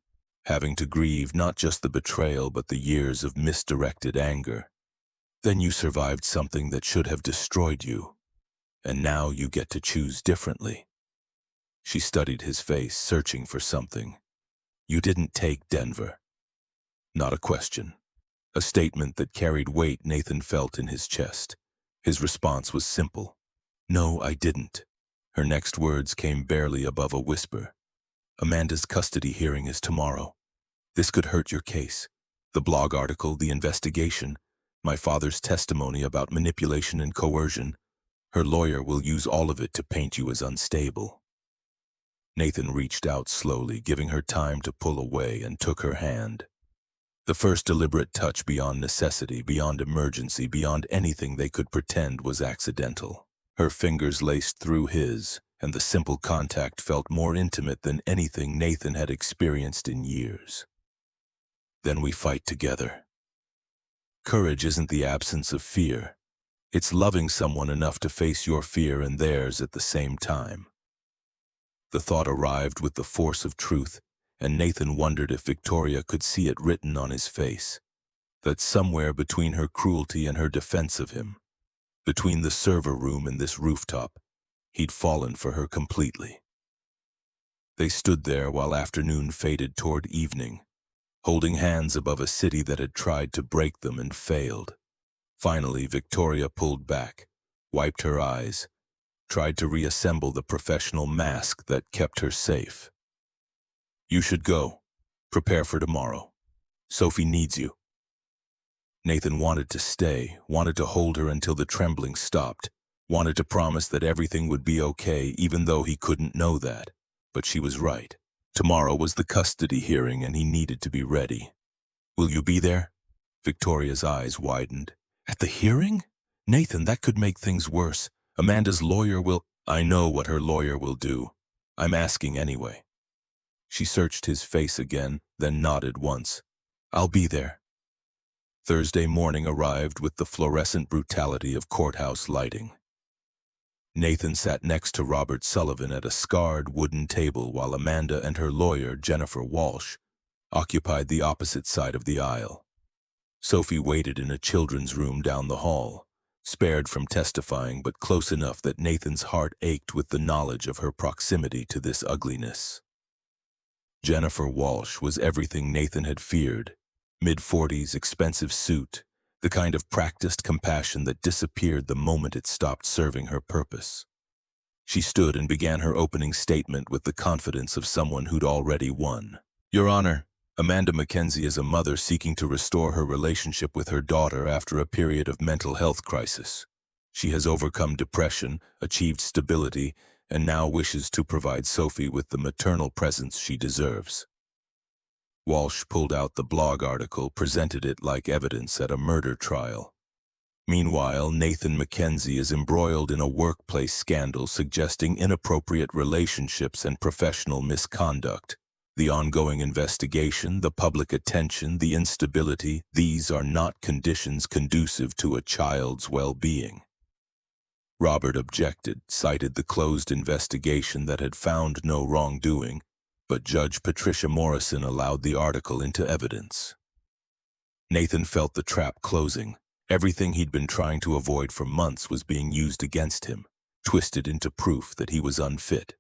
having to grieve not just the betrayal but the years of misdirected anger. Then you survived something that should have destroyed you, and now you get to choose differently. She studied his face, searching for something. You didn't take Denver. Not a question. A statement that carried weight Nathan felt in his chest. His response was simple. "No, I didn't." Her next words came barely above a whisper. "Amanda's custody hearing is tomorrow. This could hurt your case. The blog article, the investigation, my father's testimony about manipulation and coercion. Her lawyer will use all of it to paint you as unstable." Nathan reached out slowly, giving her time to pull away, and took her hand. The first deliberate touch beyond necessity, beyond emergency, beyond anything they could pretend was accidental. Her fingers laced through his, and the simple contact felt more intimate than anything Nathan had experienced in years. "Then we fight together." Courage isn't the absence of fear. It's loving someone enough to face your fear and theirs at the same time. The thought arrived with the force of truth, and Nathan wondered if Victoria could see it written on his face. That somewhere between her cruelty and her defense of him, between the server room and this rooftop, he'd fallen for her completely. They stood there while afternoon faded toward evening, holding hands above a city that had tried to break them and failed. Finally, Victoria pulled back, wiped her eyes, tried to reassemble the professional mask that kept her safe. "You should go. Prepare for tomorrow. Sophie needs you." Nathan wanted to stay, wanted to hold her until the trembling stopped, wanted to promise that everything would be okay even though he couldn't know that. But she was right. Tomorrow was the custody hearing and he needed to be ready. "Will you be there?" Victoria's eyes widened. "At the hearing? Nathan, that could make things worse. Amanda's lawyer will—" "I know what her lawyer will do. I'm asking anyway." She searched his face again, then nodded once. "I'll be there." Thursday morning arrived with the fluorescent brutality of courthouse lighting. Nathan sat next to Robert Sullivan at a scarred wooden table while Amanda and her lawyer, Jennifer Walsh, occupied the opposite side of the aisle. Sophie waited in a children's room down the hall, spared from testifying but close enough that Nathan's heart ached with the knowledge of her proximity to this ugliness. Jennifer Walsh was everything Nathan had feared. Mid-40s, expensive suit, the kind of practiced compassion that disappeared the moment it stopped serving her purpose. She stood and began her opening statement with the confidence of someone who'd already won. "Your Honor, Amanda MacKenzie is a mother seeking to restore her relationship with her daughter after a period of mental health crisis. She has overcome depression, achieved stability, and now wishes to provide Sophie with the maternal presence she deserves." Walsh pulled out the blog article, presented it like evidence at a murder trial. Meanwhile, Nathan MacKenzie is embroiled in a workplace scandal suggesting inappropriate relationships and professional misconduct. The ongoing investigation, the public attention, the instability, these are not conditions conducive to a child's well-being. Robert objected, cited the closed investigation that had found no wrongdoing, but Judge Patricia Morrison allowed the article into evidence. Nathan felt the trap closing. Everything he'd been trying to avoid for months was being used against him, twisted into proof that he was unfit.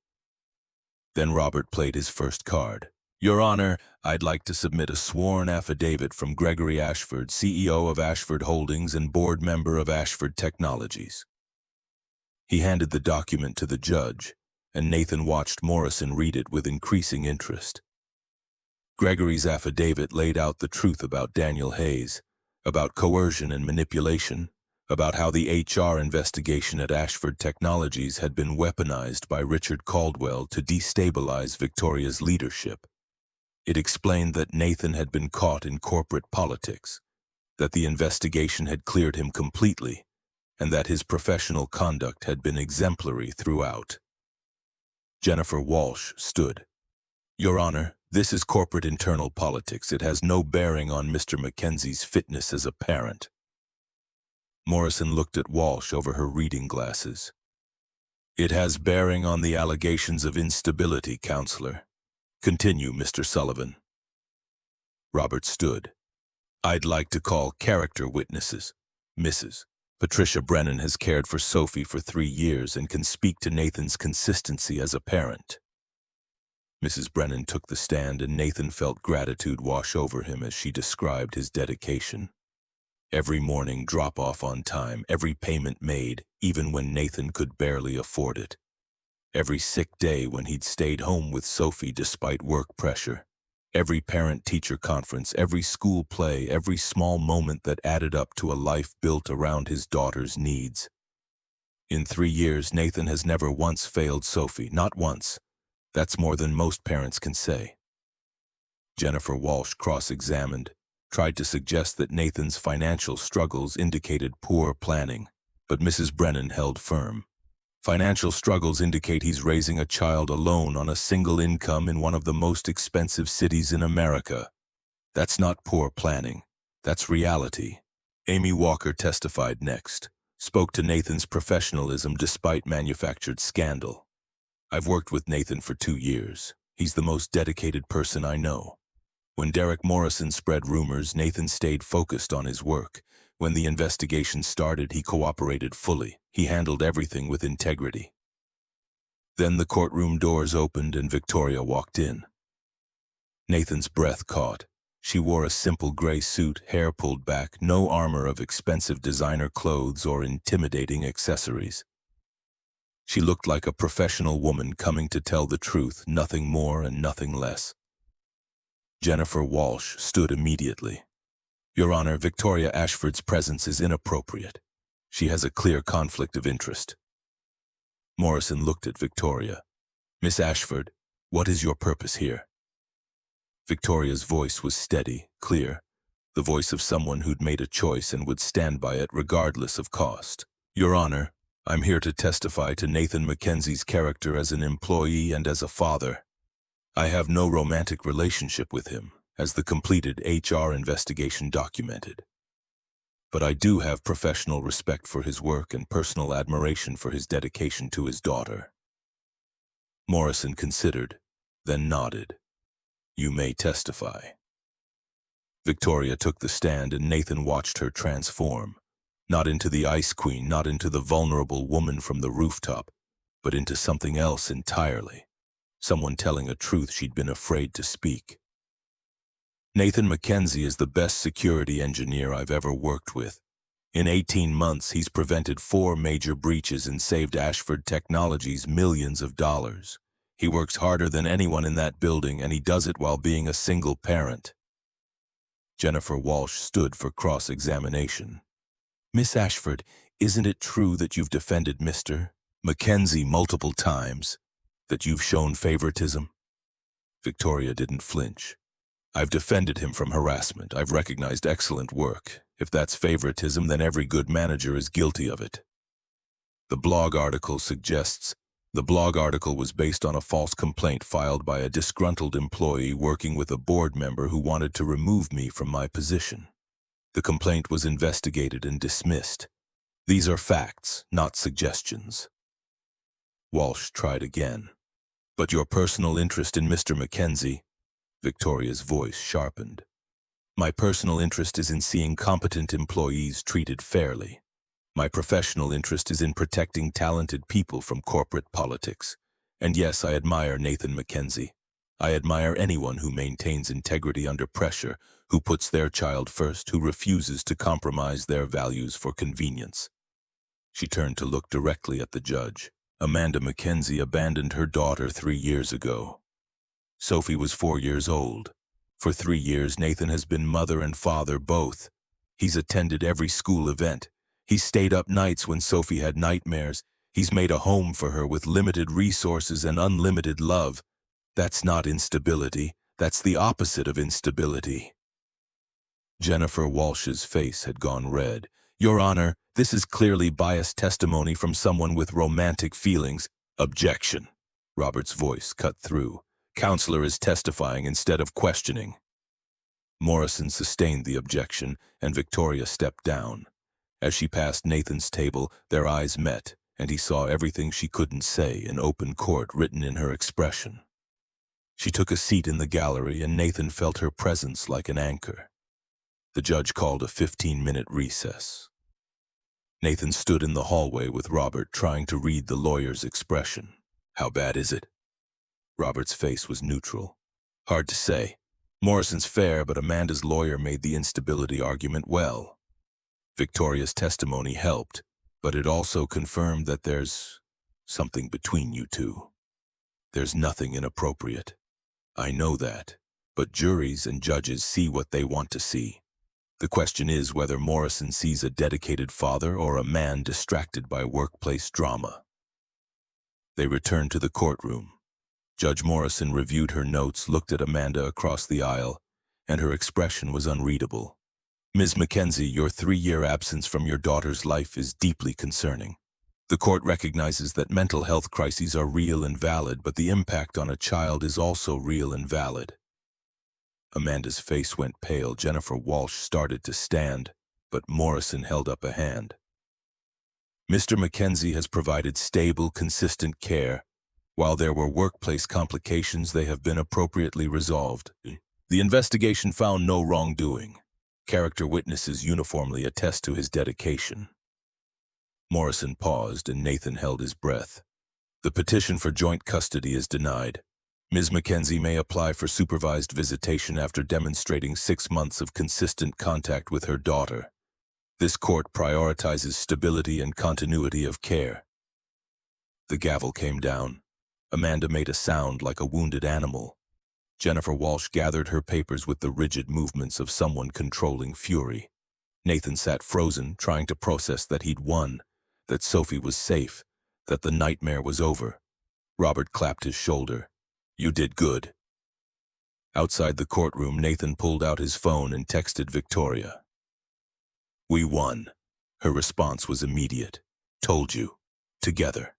Then Robert played his first card. "Your Honor, I'd like to submit a sworn affidavit from Gregory Ashford, CEO of Ashford Holdings and board member of Ashford Technologies." He handed the document to the judge, and Nathan watched Morrison read it with increasing interest. Gregory's affidavit laid out the truth about Daniel Hayes, about coercion and manipulation, about how the HR investigation at Ashford Technologies had been weaponized by Richard Caldwell to destabilize Victoria's leadership. It explained that Nathan had been caught in corporate politics, that the investigation had cleared him completely, and that his professional conduct had been exemplary throughout. Jennifer Walsh stood. "Your Honor, this is corporate internal politics. It has no bearing on Mr. MacKenzie's fitness as a parent." Morrison looked at Walsh over her reading glasses. "It has bearing on the allegations of instability, Counselor. Continue, Mr. Sullivan." Robert stood. "I'd like to call character witnesses. Mrs. Patricia Brennan has cared for Sophie for 3 years and can speak to Nathan's consistency as a parent." Mrs. Brennan took the stand, and Nathan felt gratitude wash over him as she described his dedication. Every morning drop off on time, every payment made, even when Nathan could barely afford it. Every sick day when he'd stayed home with Sophie despite work pressure. Every parent-teacher conference, every school play, every small moment that added up to a life built around his daughter's needs. In 3 years, Nathan has never once failed Sophie, not once. That's more than most parents can say. Jennifer Walsh cross-examined, tried to suggest that Nathan's financial struggles indicated poor planning, but Mrs. Brennan held firm. Financial struggles indicate he's raising a child alone on a single income in one of the most expensive cities in America. That's not poor planning. That's reality. Amy Walker testified next, spoke to Nathan's professionalism despite manufactured scandal. I've worked with Nathan for 2 years. He's the most dedicated person I know. When Derek Morrison spread rumors, Nathan stayed focused on his work. When the investigation started, he cooperated fully. He handled everything with integrity. Then the courtroom doors opened and Victoria walked in. Nathan's breath caught. She wore a simple gray suit, hair pulled back, no armor of expensive designer clothes or intimidating accessories. She looked like a professional woman coming to tell the truth, nothing more and nothing less. Jennifer Walsh stood immediately. Your Honor, Victoria Ashford's presence is inappropriate. She has a clear conflict of interest. Morrison looked at Victoria. Miss Ashford, what is your purpose here? Victoria's voice was steady, clear, the voice of someone who'd made a choice and would stand by it regardless of cost. Your Honor, I'm here to testify to Nathan MacKenzie's character as an employee and as a father. I have no romantic relationship with him, as the completed HR investigation documented. But I do have professional respect for his work and personal admiration for his dedication to his daughter. Morrison considered, then nodded. You may testify. Victoria took the stand and Nathan watched her transform, not into the Ice Queen, not into the vulnerable woman from the rooftop, but into something else entirely. Someone telling a truth she'd been afraid to speak. Nathan MacKenzie is the best security engineer I've ever worked with. In 18 months, he's prevented 4 major breaches and saved Ashford Technologies millions of dollars. He works harder than anyone in that building, and he does it while being a single parent. Jennifer Walsh stood for cross-examination. Miss Ashford, isn't it true that you've defended Mr. MacKenzie multiple times? That you've shown favoritism? Victoria didn't flinch. I've defended him from harassment. I've recognized excellent work. If that's favoritism, then every good manager is guilty of it. The blog article was based on a false complaint filed by a disgruntled employee working with a board member who wanted to remove me from my position. The complaint was investigated and dismissed. These are facts, not suggestions. Walsh tried again. But your personal interest in Mr. MacKenzie? Victoria's voice sharpened. My personal interest is in seeing competent employees treated fairly. My professional interest is in protecting talented people from corporate politics. And yes, I admire Nathan MacKenzie. I admire anyone who maintains integrity under pressure, who puts their child first, who refuses to compromise their values for convenience. She turned to look directly at the judge. Amanda MacKenzie abandoned her daughter 3 years ago. Sophie was 4 years old. For 3 years, Nathan has been mother and father both. He's attended every school event. He's stayed up nights when Sophie had nightmares. He's made a home for her with limited resources and unlimited love. That's not instability. That's the opposite of instability. Jennifer Walsh's face had gone red. Your Honor, this is clearly biased testimony from someone with romantic feelings. Objection. Robert's voice cut through. Counselor is testifying instead of questioning. Morrison sustained the objection, and Victoria stepped down. As she passed Nathan's table, their eyes met, and he saw everything she couldn't say in open court written in her expression. She took a seat in the gallery, and Nathan felt her presence like an anchor. The judge called a 15-minute recess. Nathan stood in the hallway with Robert, trying to read the lawyer's expression. How bad is it? Robert's face was neutral. Hard to say. Morrison's fair, but Amanda's lawyer made the instability argument well. Victoria's testimony helped, but it also confirmed that there's something between you two. There's nothing inappropriate. I know that, but juries and judges see what they want to see. The question is whether Morrison sees a dedicated father or a man distracted by workplace drama. They returned to the courtroom. Judge Morrison reviewed her notes, looked at Amanda across the aisle, and her expression was unreadable. Ms. MacKenzie, your 3-year absence from your daughter's life is deeply concerning. The court recognizes that mental health crises are real and valid, but the impact on a child is also real and valid. Amanda's face went pale. Jennifer Walsh started to stand, but Morrison held up a hand. Mr. MacKenzie has provided stable, consistent care. While there were workplace complications, they have been appropriately resolved. The investigation found no wrongdoing. Character witnesses uniformly attest to his dedication. Morrison paused, and Nathan held his breath. The petition for joint custody is denied. Ms. MacKenzie may apply for supervised visitation after demonstrating 6 months of consistent contact with her daughter. This court prioritizes stability and continuity of care. The gavel came down. Amanda made a sound like a wounded animal. Jennifer Walsh gathered her papers with the rigid movements of someone controlling fury. Nathan sat frozen, trying to process that he'd won, that Sophie was safe, that the nightmare was over. Robert clapped his shoulder. You did good. Outside the courtroom, Nathan pulled out his phone and texted Victoria. We won. Her response was immediate. Told you. Together.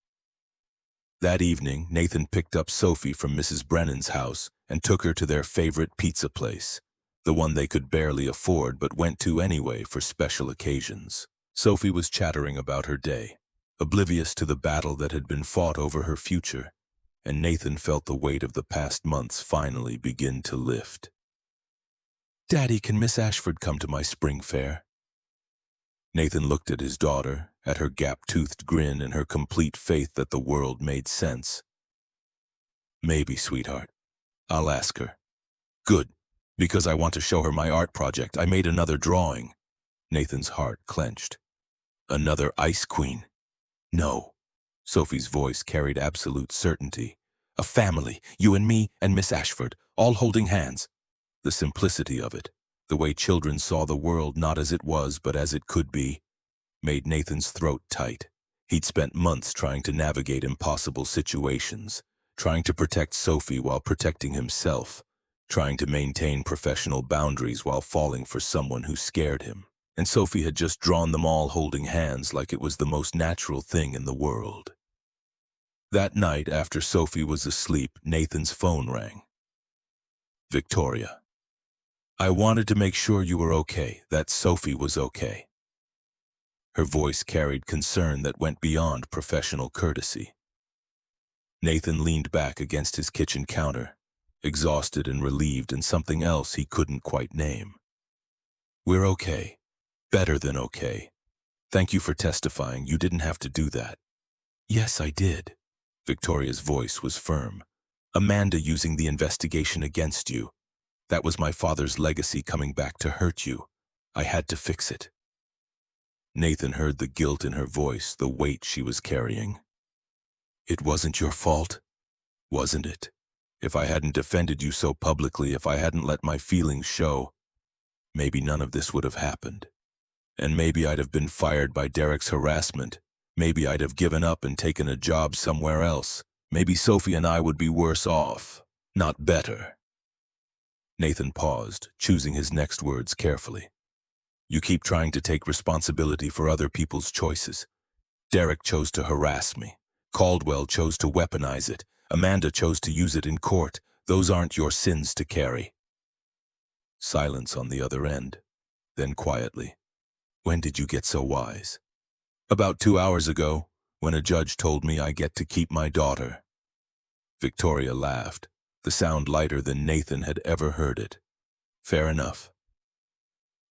That evening, Nathan picked up Sophie from Mrs. Brennan's house and took her to their favorite pizza place, the one they could barely afford but went to anyway for special occasions. Sophie was chattering about her day, oblivious to the battle that had been fought over her future, and Nathan felt the weight of the past months finally begin to lift. Daddy, can Miss Ashford come to my spring fair? Nathan looked at his daughter, at her gap-toothed grin and her complete faith that the world made sense. Maybe, sweetheart. I'll ask her. Good, because I want to show her my art project. I made another drawing. Nathan's heart clenched. Another ice queen? No. Sophie's voice carried absolute certainty. A family, you and me and Miss Ashford, all holding hands. The simplicity of it, the way children saw the world not as it was but as it could be, made Nathan's throat tight. He'd spent months trying to navigate impossible situations, trying to protect Sophie while protecting himself, trying to maintain professional boundaries while falling for someone who scared him. And Sophie had just drawn them all holding hands like it was the most natural thing in the world. That night, after Sophie was asleep, Nathan's phone rang. Victoria. I wanted to make sure you were okay, that Sophie was okay. Her voice carried concern that went beyond professional courtesy. Nathan leaned back against his kitchen counter, exhausted and relieved in something else he couldn't quite name. We're okay. Better than okay. Thank you for testifying. You didn't have to do that. Yes, I did. Victoria's voice was firm. Amanda using the investigation against you. That was my father's legacy coming back to hurt you. I had to fix it. Nathan heard the guilt in her voice, the weight she was carrying. It wasn't your fault, wasn't it? If I hadn't defended you so publicly, if I hadn't let my feelings show, maybe none of this would have happened. And maybe I'd have been fired by Derek's harassment. Maybe I'd have given up and taken a job somewhere else. Maybe Sophie and I would be worse off, not better. Nathan paused, choosing his next words carefully. You keep trying to take responsibility for other people's choices. Derek chose to harass me. Caldwell chose to weaponize it. Amanda chose to use it in court. Those aren't your sins to carry. Silence on the other end. Then quietly. When did you get so wise? About 2 hours ago, when a judge told me I get to keep my daughter. Victoria laughed, the sound lighter than Nathan had ever heard it. Fair enough.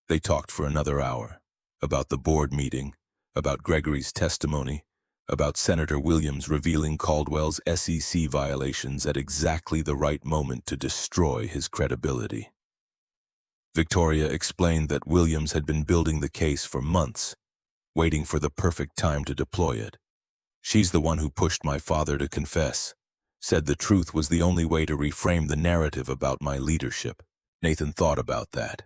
They talked for another hour, about the board meeting, about Gregory's testimony, about Senator Williams revealing Caldwell's SEC violations at exactly the right moment to destroy his credibility. Victoria explained that Williams had been building the case for months, waiting for the perfect time to deploy it. She's the one who pushed my father to confess, said the truth was the only way to reframe the narrative about my leadership. Nathan thought about that,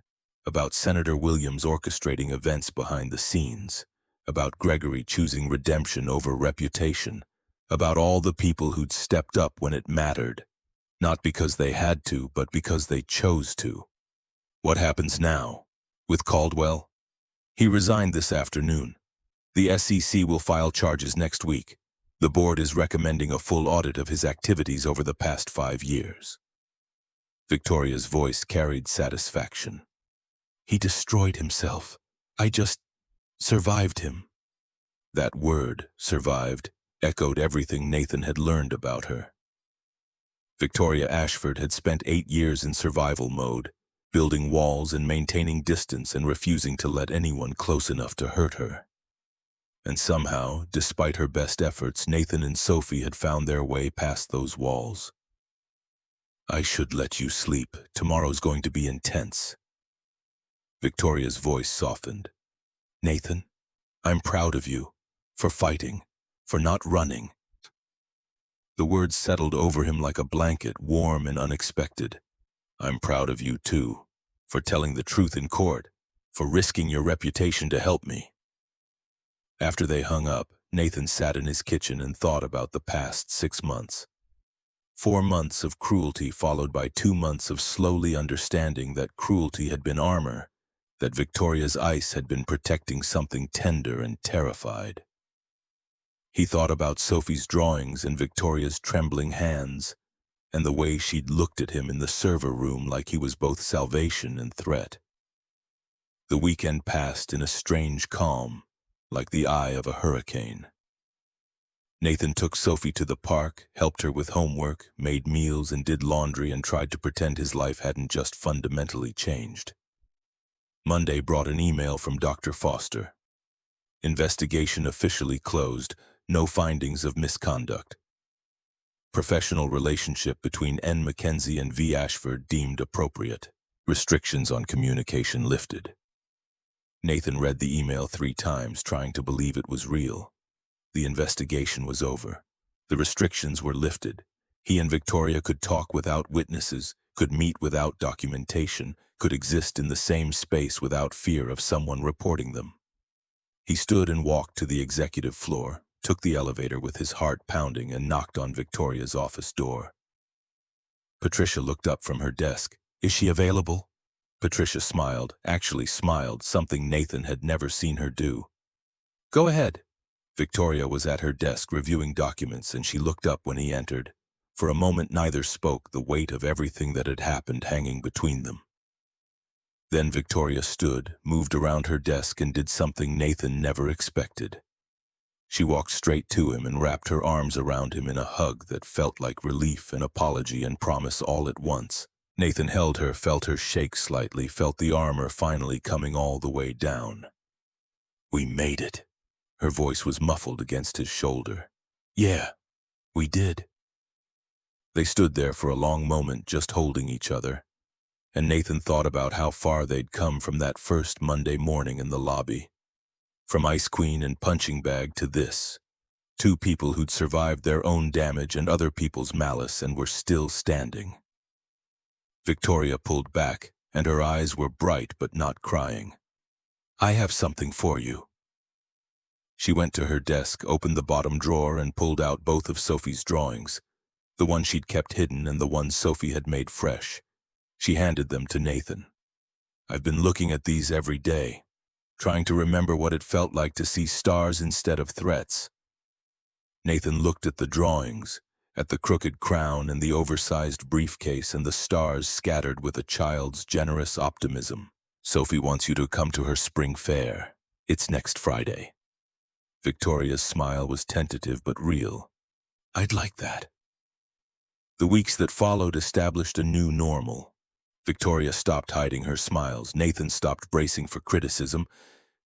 about Senator Williams orchestrating events behind the scenes, about Gregory choosing redemption over reputation, about all the people who'd stepped up when it mattered, not because they had to, but because they chose to. What happens now? With Caldwell? He resigned this afternoon. The SEC will file charges next week. The board is recommending a full audit of his activities over the past 5 years. Victoria's voice carried satisfaction. He destroyed himself. I just survived him. That word, survived, echoed everything Nathan had learned about her. Victoria Ashford had spent 8 years in survival mode, building walls and maintaining distance and refusing to let anyone close enough to hurt her. And somehow, despite her best efforts, Nathan and Sophie had found their way past those walls. I should let you sleep. Tomorrow's going to be intense. Victoria's voice softened. Nathan, I'm proud of you, for fighting, for not running. The words settled over him like a blanket, warm and unexpected. I'm proud of you too, for telling the truth in court, for risking your reputation to help me. After they hung up, Nathan sat in his kitchen and thought about the past 6 months. 4 months of cruelty followed by 2 months of slowly understanding that cruelty had been armor, that Victoria's ice had been protecting something tender and terrified. He thought about Sophie's drawings and Victoria's trembling hands, and the way she'd looked at him in the server room like he was both salvation and threat. The weekend passed in a strange calm, like the eye of a hurricane. Nathan took Sophie to the park, helped her with homework, made meals and did laundry and tried to pretend his life hadn't just fundamentally changed. Monday brought an email from Dr. Foster. Investigation officially closed, no findings of misconduct. Professional relationship between N. MacKenzie and V. Ashford deemed appropriate. Restrictions on communication lifted. Nathan read the email 3 times, trying to believe it was real. The investigation was over. The restrictions were lifted. He and Victoria could talk without witnesses, could meet without documentation, could exist in the same space without fear of someone reporting them. He stood and walked to the executive floor, took the elevator with his heart pounding and knocked on Victoria's office door. Patricia looked up from her desk. Is she available? Patricia smiled, actually smiled, something Nathan had never seen her do. Go ahead. Victoria was at her desk reviewing documents and she looked up when he entered. For a moment neither spoke, the weight of everything that had happened hanging between them. Then Victoria stood, moved around her desk and did something Nathan never expected. She walked straight to him and wrapped her arms around him in a hug that felt like relief and apology and promise all at once. Nathan held her, felt her shake slightly, felt the armor finally coming all the way down. We made it. Her voice was muffled against his shoulder. Yeah, we did. They stood there for a long moment just holding each other, and Nathan thought about how far they'd come from that first Monday morning in the lobby. From Ice Queen and Punching Bag to this. 2 people who'd survived their own damage and other people's malice and were still standing. Victoria pulled back, and her eyes were bright but not crying. I have something for you. She went to her desk, opened the bottom drawer, and pulled out both of Sophie's drawings, the one she'd kept hidden and the one Sophie had made fresh. She handed them to Nathan. I've been looking at these every day, trying to remember what it felt like to see stars instead of threats. Nathan looked at the drawings, at the crooked crown and the oversized briefcase and the stars scattered with a child's generous optimism. Sophie wants you to come to her spring fair. It's next Friday. Victoria's smile was tentative but real. I'd like that. The weeks that followed established a new normal. Victoria stopped hiding her smiles. Nathan stopped bracing for criticism.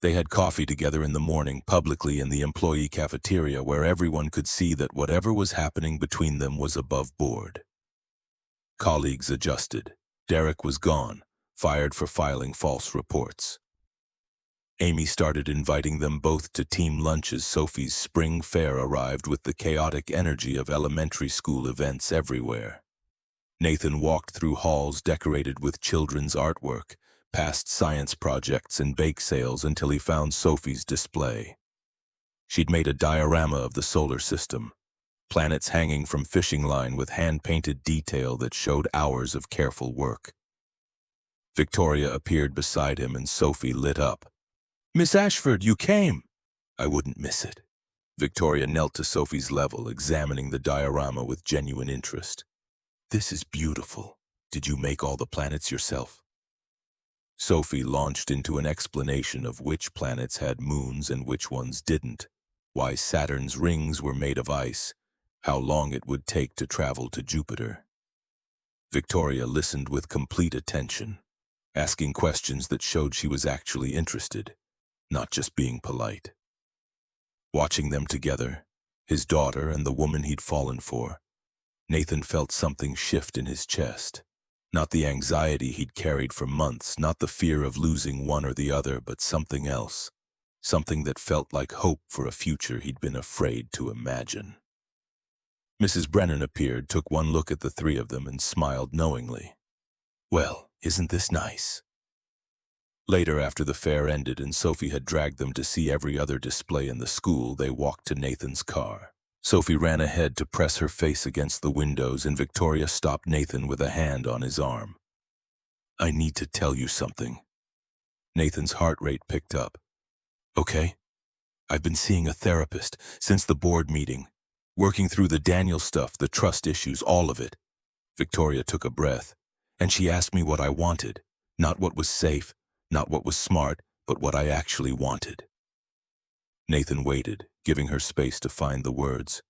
They had coffee together in the morning, publicly in the employee cafeteria, where everyone could see that whatever was happening between them was above board. Colleagues adjusted. Derek was gone, fired for filing false reports. Amy started inviting them both to team lunches. Sophie's spring fair arrived with the chaotic energy of elementary school events everywhere. Nathan walked through halls decorated with children's artwork, past science projects and bake sales until he found Sophie's display. She'd made a diorama of the solar system, planets hanging from fishing line with hand-painted detail that showed hours of careful work. Victoria appeared beside him and Sophie lit up. "Miss Ashford, you came!" "I wouldn't miss it." Victoria knelt to Sophie's level, examining the diorama with genuine interest. "This is beautiful. Did you make all the planets yourself?" Sophie launched into an explanation of which planets had moons and which ones didn't, why Saturn's rings were made of ice, how long it would take to travel to Jupiter. Victoria listened with complete attention, asking questions that showed she was actually interested, not just being polite. Watching them together, his daughter and the woman he'd fallen for, Nathan felt something shift in his chest. Not the anxiety he'd carried for months, not the fear of losing one or the other, but something else. Something that felt like hope for a future he'd been afraid to imagine. Mrs. Brennan appeared, took one look at the three of them, and smiled knowingly. "Well, isn't this nice?" Later, after the fair ended and Sophie had dragged them to see every other display in the school, they walked to Nathan's car. Sophie ran ahead to press her face against the windows, and Victoria stopped Nathan with a hand on his arm. "I need to tell you something." Nathan's heart rate picked up. "Okay. I've been seeing a therapist since the board meeting, working through the Daniel stuff, the trust issues, all of it." Victoria took a breath, and she asked me what I wanted, not what was safe, not what was smart, but what I actually wanted. Nathan waited, giving her space to find the words.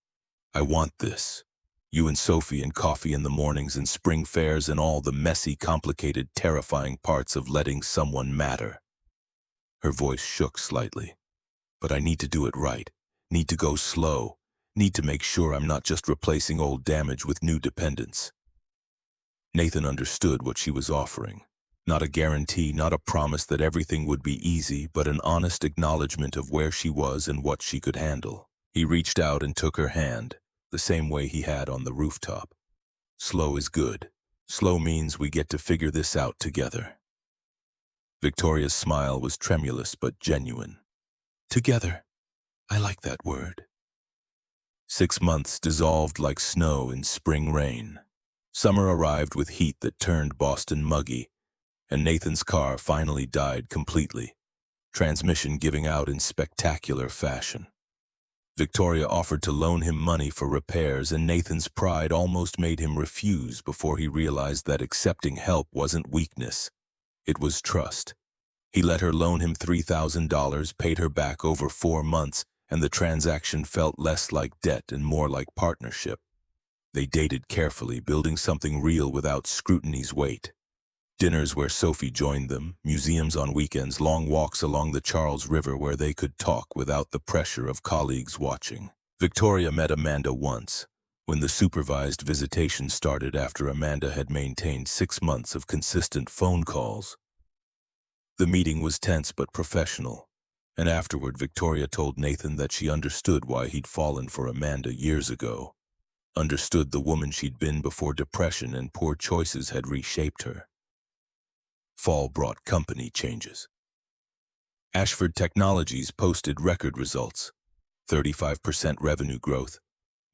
"I want this. You and Sophie and coffee in the mornings and spring fairs and all the messy, complicated, terrifying parts of letting someone matter." Her voice shook slightly. "But I need to do it right. Need to go slow. Need to make sure I'm not just replacing old damage with new dependence." Nathan understood what she was offering. Not a guarantee, not a promise that everything would be easy, but an honest acknowledgement of where she was and what she could handle. He reached out and took her hand, the same way he had on the rooftop. "Slow is good. Slow means we get to figure this out together." Victoria's smile was tremulous but genuine. "Together. I like that word." 6 months dissolved like snow in spring rain. Summer arrived with heat that turned Boston muggy, and Nathan's car finally died completely, transmission giving out in spectacular fashion. Victoria offered to loan him money for repairs, and Nathan's pride almost made him refuse before he realized that accepting help wasn't weakness, it was trust. He let her loan him $3,000, paid her back over 4 months, and the transaction felt less like debt and more like partnership. They dated carefully, building something real without scrutiny's weight. Dinners where Sophie joined them, museums on weekends, long walks along the Charles River where they could talk without the pressure of colleagues watching. Victoria met Amanda once, when the supervised visitation started after Amanda had maintained 6 months of consistent phone calls. The meeting was tense but professional, and afterward Victoria told Nathan that she understood why he'd fallen for Amanda years ago. Understood the woman she'd been before depression and poor choices had reshaped her. Fall brought company changes. Ashford Technologies posted record results, 35% revenue growth,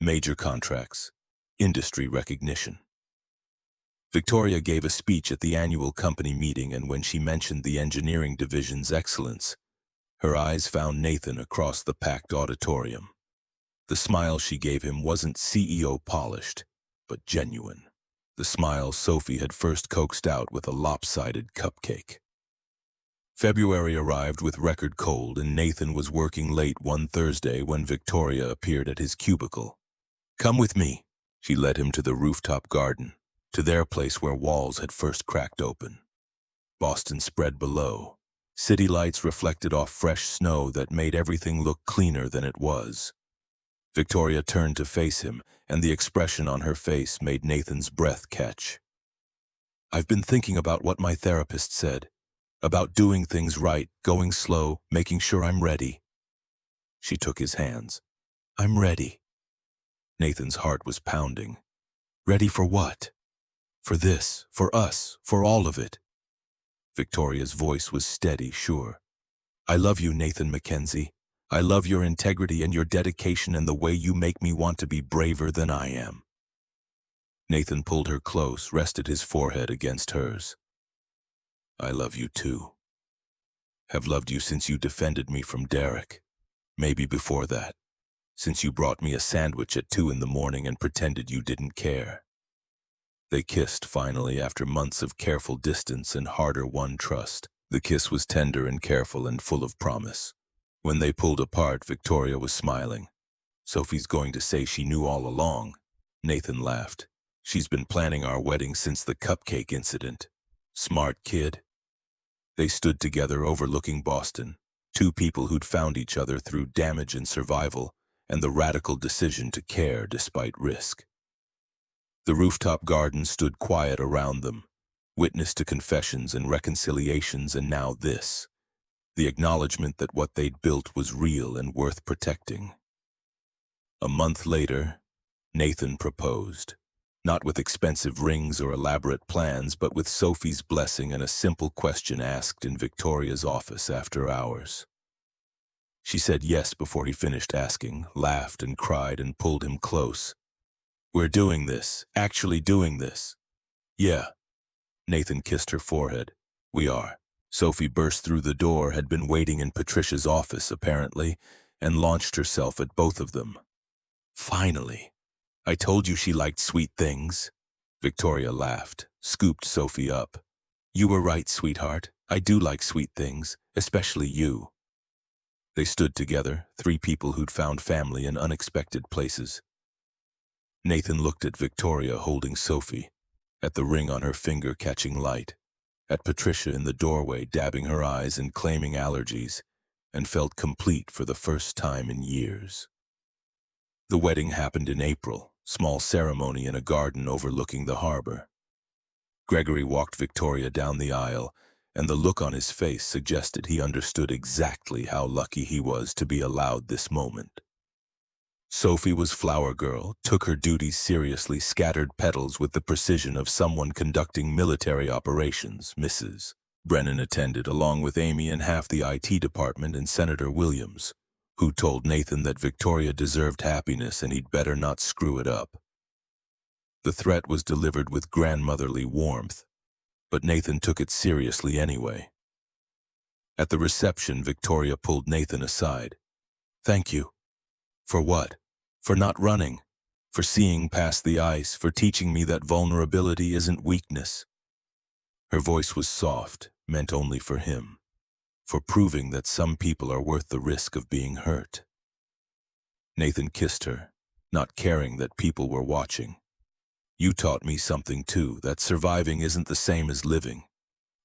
major contracts, industry recognition. Victoria gave a speech at the annual company meeting, and when she mentioned the engineering division's excellence, her eyes found Nathan across the packed auditorium. The smile she gave him wasn't CEO polished, but genuine. The smile Sophie had first coaxed out with a lopsided cupcake. February arrived with record cold, and Nathan was working late one Thursday when Victoria appeared at his cubicle. "Come with me." She led him to the rooftop garden, to their place where walls had first cracked open. Boston spread below. City lights reflected off fresh snow that made everything look cleaner than it was. Victoria turned to face him, and the expression on her face made Nathan's breath catch. I've been thinking about what my therapist said, about doing things right, going slow, making sure I'm ready. She took his hands. I'm ready. Nathan's heart was pounding. Ready for what? For this, for us, for all of it. Victoria's voice was steady, sure. I love you, Nathan MacKenzie. I love your integrity and your dedication and the way you make me want to be braver than I am. Nathan pulled her close, rested his forehead against hers. I love you too. Have loved you since you defended me from Derek. Maybe before that. Since you brought me a sandwich at 2 in the morning and pretended you didn't care. They kissed finally after months of careful distance and harder-won trust. The kiss was tender and careful and full of promise. When they pulled apart, Victoria was smiling. Sophie's going to say she knew all along. Nathan laughed. She's been planning our wedding since the cupcake incident. Smart kid. They stood together overlooking Boston, two people who'd found each other through damage and survival, and the radical decision to care despite risk. The rooftop garden stood quiet around them, witness to confessions and reconciliations, and now this, the acknowledgement that what they'd built was real and worth protecting. A month later, Nathan proposed, not with expensive rings or elaborate plans, but with Sophie's blessing and a simple question asked in Victoria's office after hours. She said yes before he finished asking, laughed and cried and pulled him close. We're doing this, actually doing this. Yeah. Nathan kissed her forehead. We are. Sophie burst through the door, had been waiting in Patricia's office apparently, and launched herself at both of them. Finally. I told you she liked sweet things. Victoria laughed, scooped Sophie up. You were right, sweetheart. I do like sweet things, especially you. They stood together, three people who'd found family in unexpected places. Nathan looked at Victoria holding Sophie, at the ring on her finger catching light, at Patricia in the doorway dabbing her eyes and claiming allergies, and felt complete for the first time in years. The wedding happened in April, small ceremony in a garden overlooking the harbor. Gregory walked Victoria down the aisle, and the look on his face suggested he understood exactly how lucky he was to be allowed this moment. Sophie was flower girl, took her duties seriously, scattered petals with the precision of someone conducting military operations. Mrs. Brennan attended along with Amy and half the IT department and Senator Williams, who told Nathan that Victoria deserved happiness and he'd better not screw it up. The threat was delivered with grandmotherly warmth, but Nathan took it seriously anyway. At the reception, Victoria pulled Nathan aside. Thank you. For what? For not running, for seeing past the ice, for teaching me that vulnerability isn't weakness. Her voice was soft, meant only for him, for proving that some people are worth the risk of being hurt. Nathan kissed her, not caring that people were watching. You taught me something too, that surviving isn't the same as living,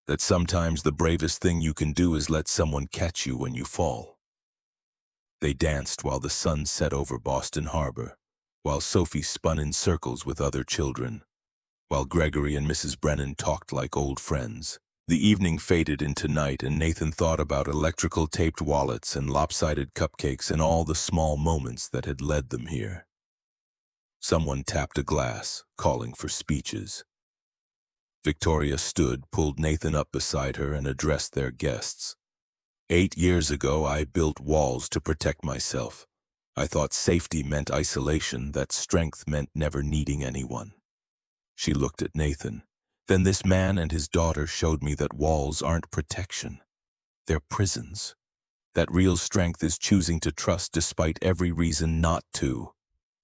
that sometimes the bravest thing you can do is let someone catch you when you fall. They danced while the sun set over Boston Harbor, while Sophie spun in circles with other children, while Gregory and Mrs. Brennan talked like old friends. The evening faded into night, and Nathan thought about electrical taped wallets and lopsided cupcakes and all the small moments that had led them here. Someone tapped a glass, calling for speeches. Victoria stood, pulled Nathan up beside her, and addressed their guests. 8 years ago, I built walls to protect myself. I thought safety meant isolation, that strength meant never needing anyone. She looked at Nathan. Then this man and his daughter showed me that walls aren't protection. They're prisons. That real strength is choosing to trust despite every reason not to.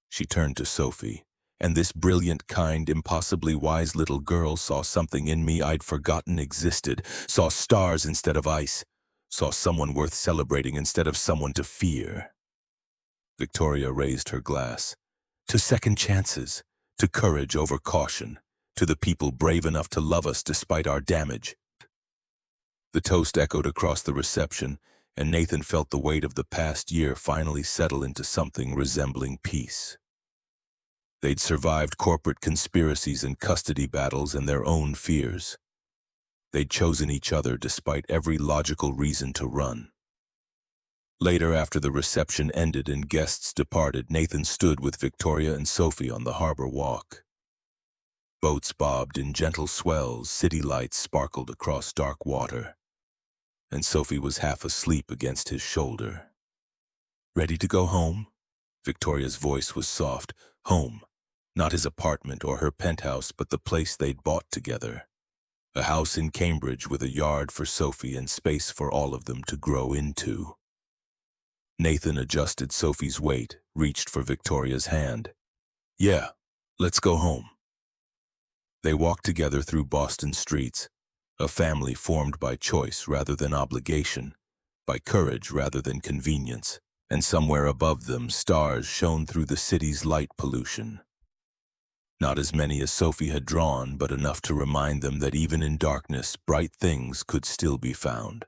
She turned to Sophie, and this brilliant, kind, impossibly wise little girl saw something in me I'd forgotten existed, saw stars instead of ice, saw someone worth celebrating instead of someone to fear. Victoria raised her glass. To second chances, to courage over caution, to the people brave enough to love us despite our damage. The toast echoed across the reception, and Nathan felt the weight of the past year finally settle into something resembling peace. They'd survived corporate conspiracies and custody battles and their own fears. They'd chosen each other despite every logical reason to run. Later, after the reception ended and guests departed, Nathan stood with Victoria and Sophie on the harbor walk. Boats bobbed in gentle swells, city lights sparkled across dark water, and Sophie was half asleep against his shoulder. "Ready to go home?" Victoria's voice was soft. Home. Not his apartment or her penthouse, but the place they'd bought together. A house in Cambridge with a yard for Sophie and space for all of them to grow into. Nathan adjusted Sophie's weight, reached for Victoria's hand. "Yeah, let's go home." They walked together through Boston streets, a family formed by choice rather than obligation, by courage rather than convenience, and somewhere above them stars shone through the city's light pollution. Not as many as Sophie had drawn, but enough to remind them that even in darkness, bright things could still be found.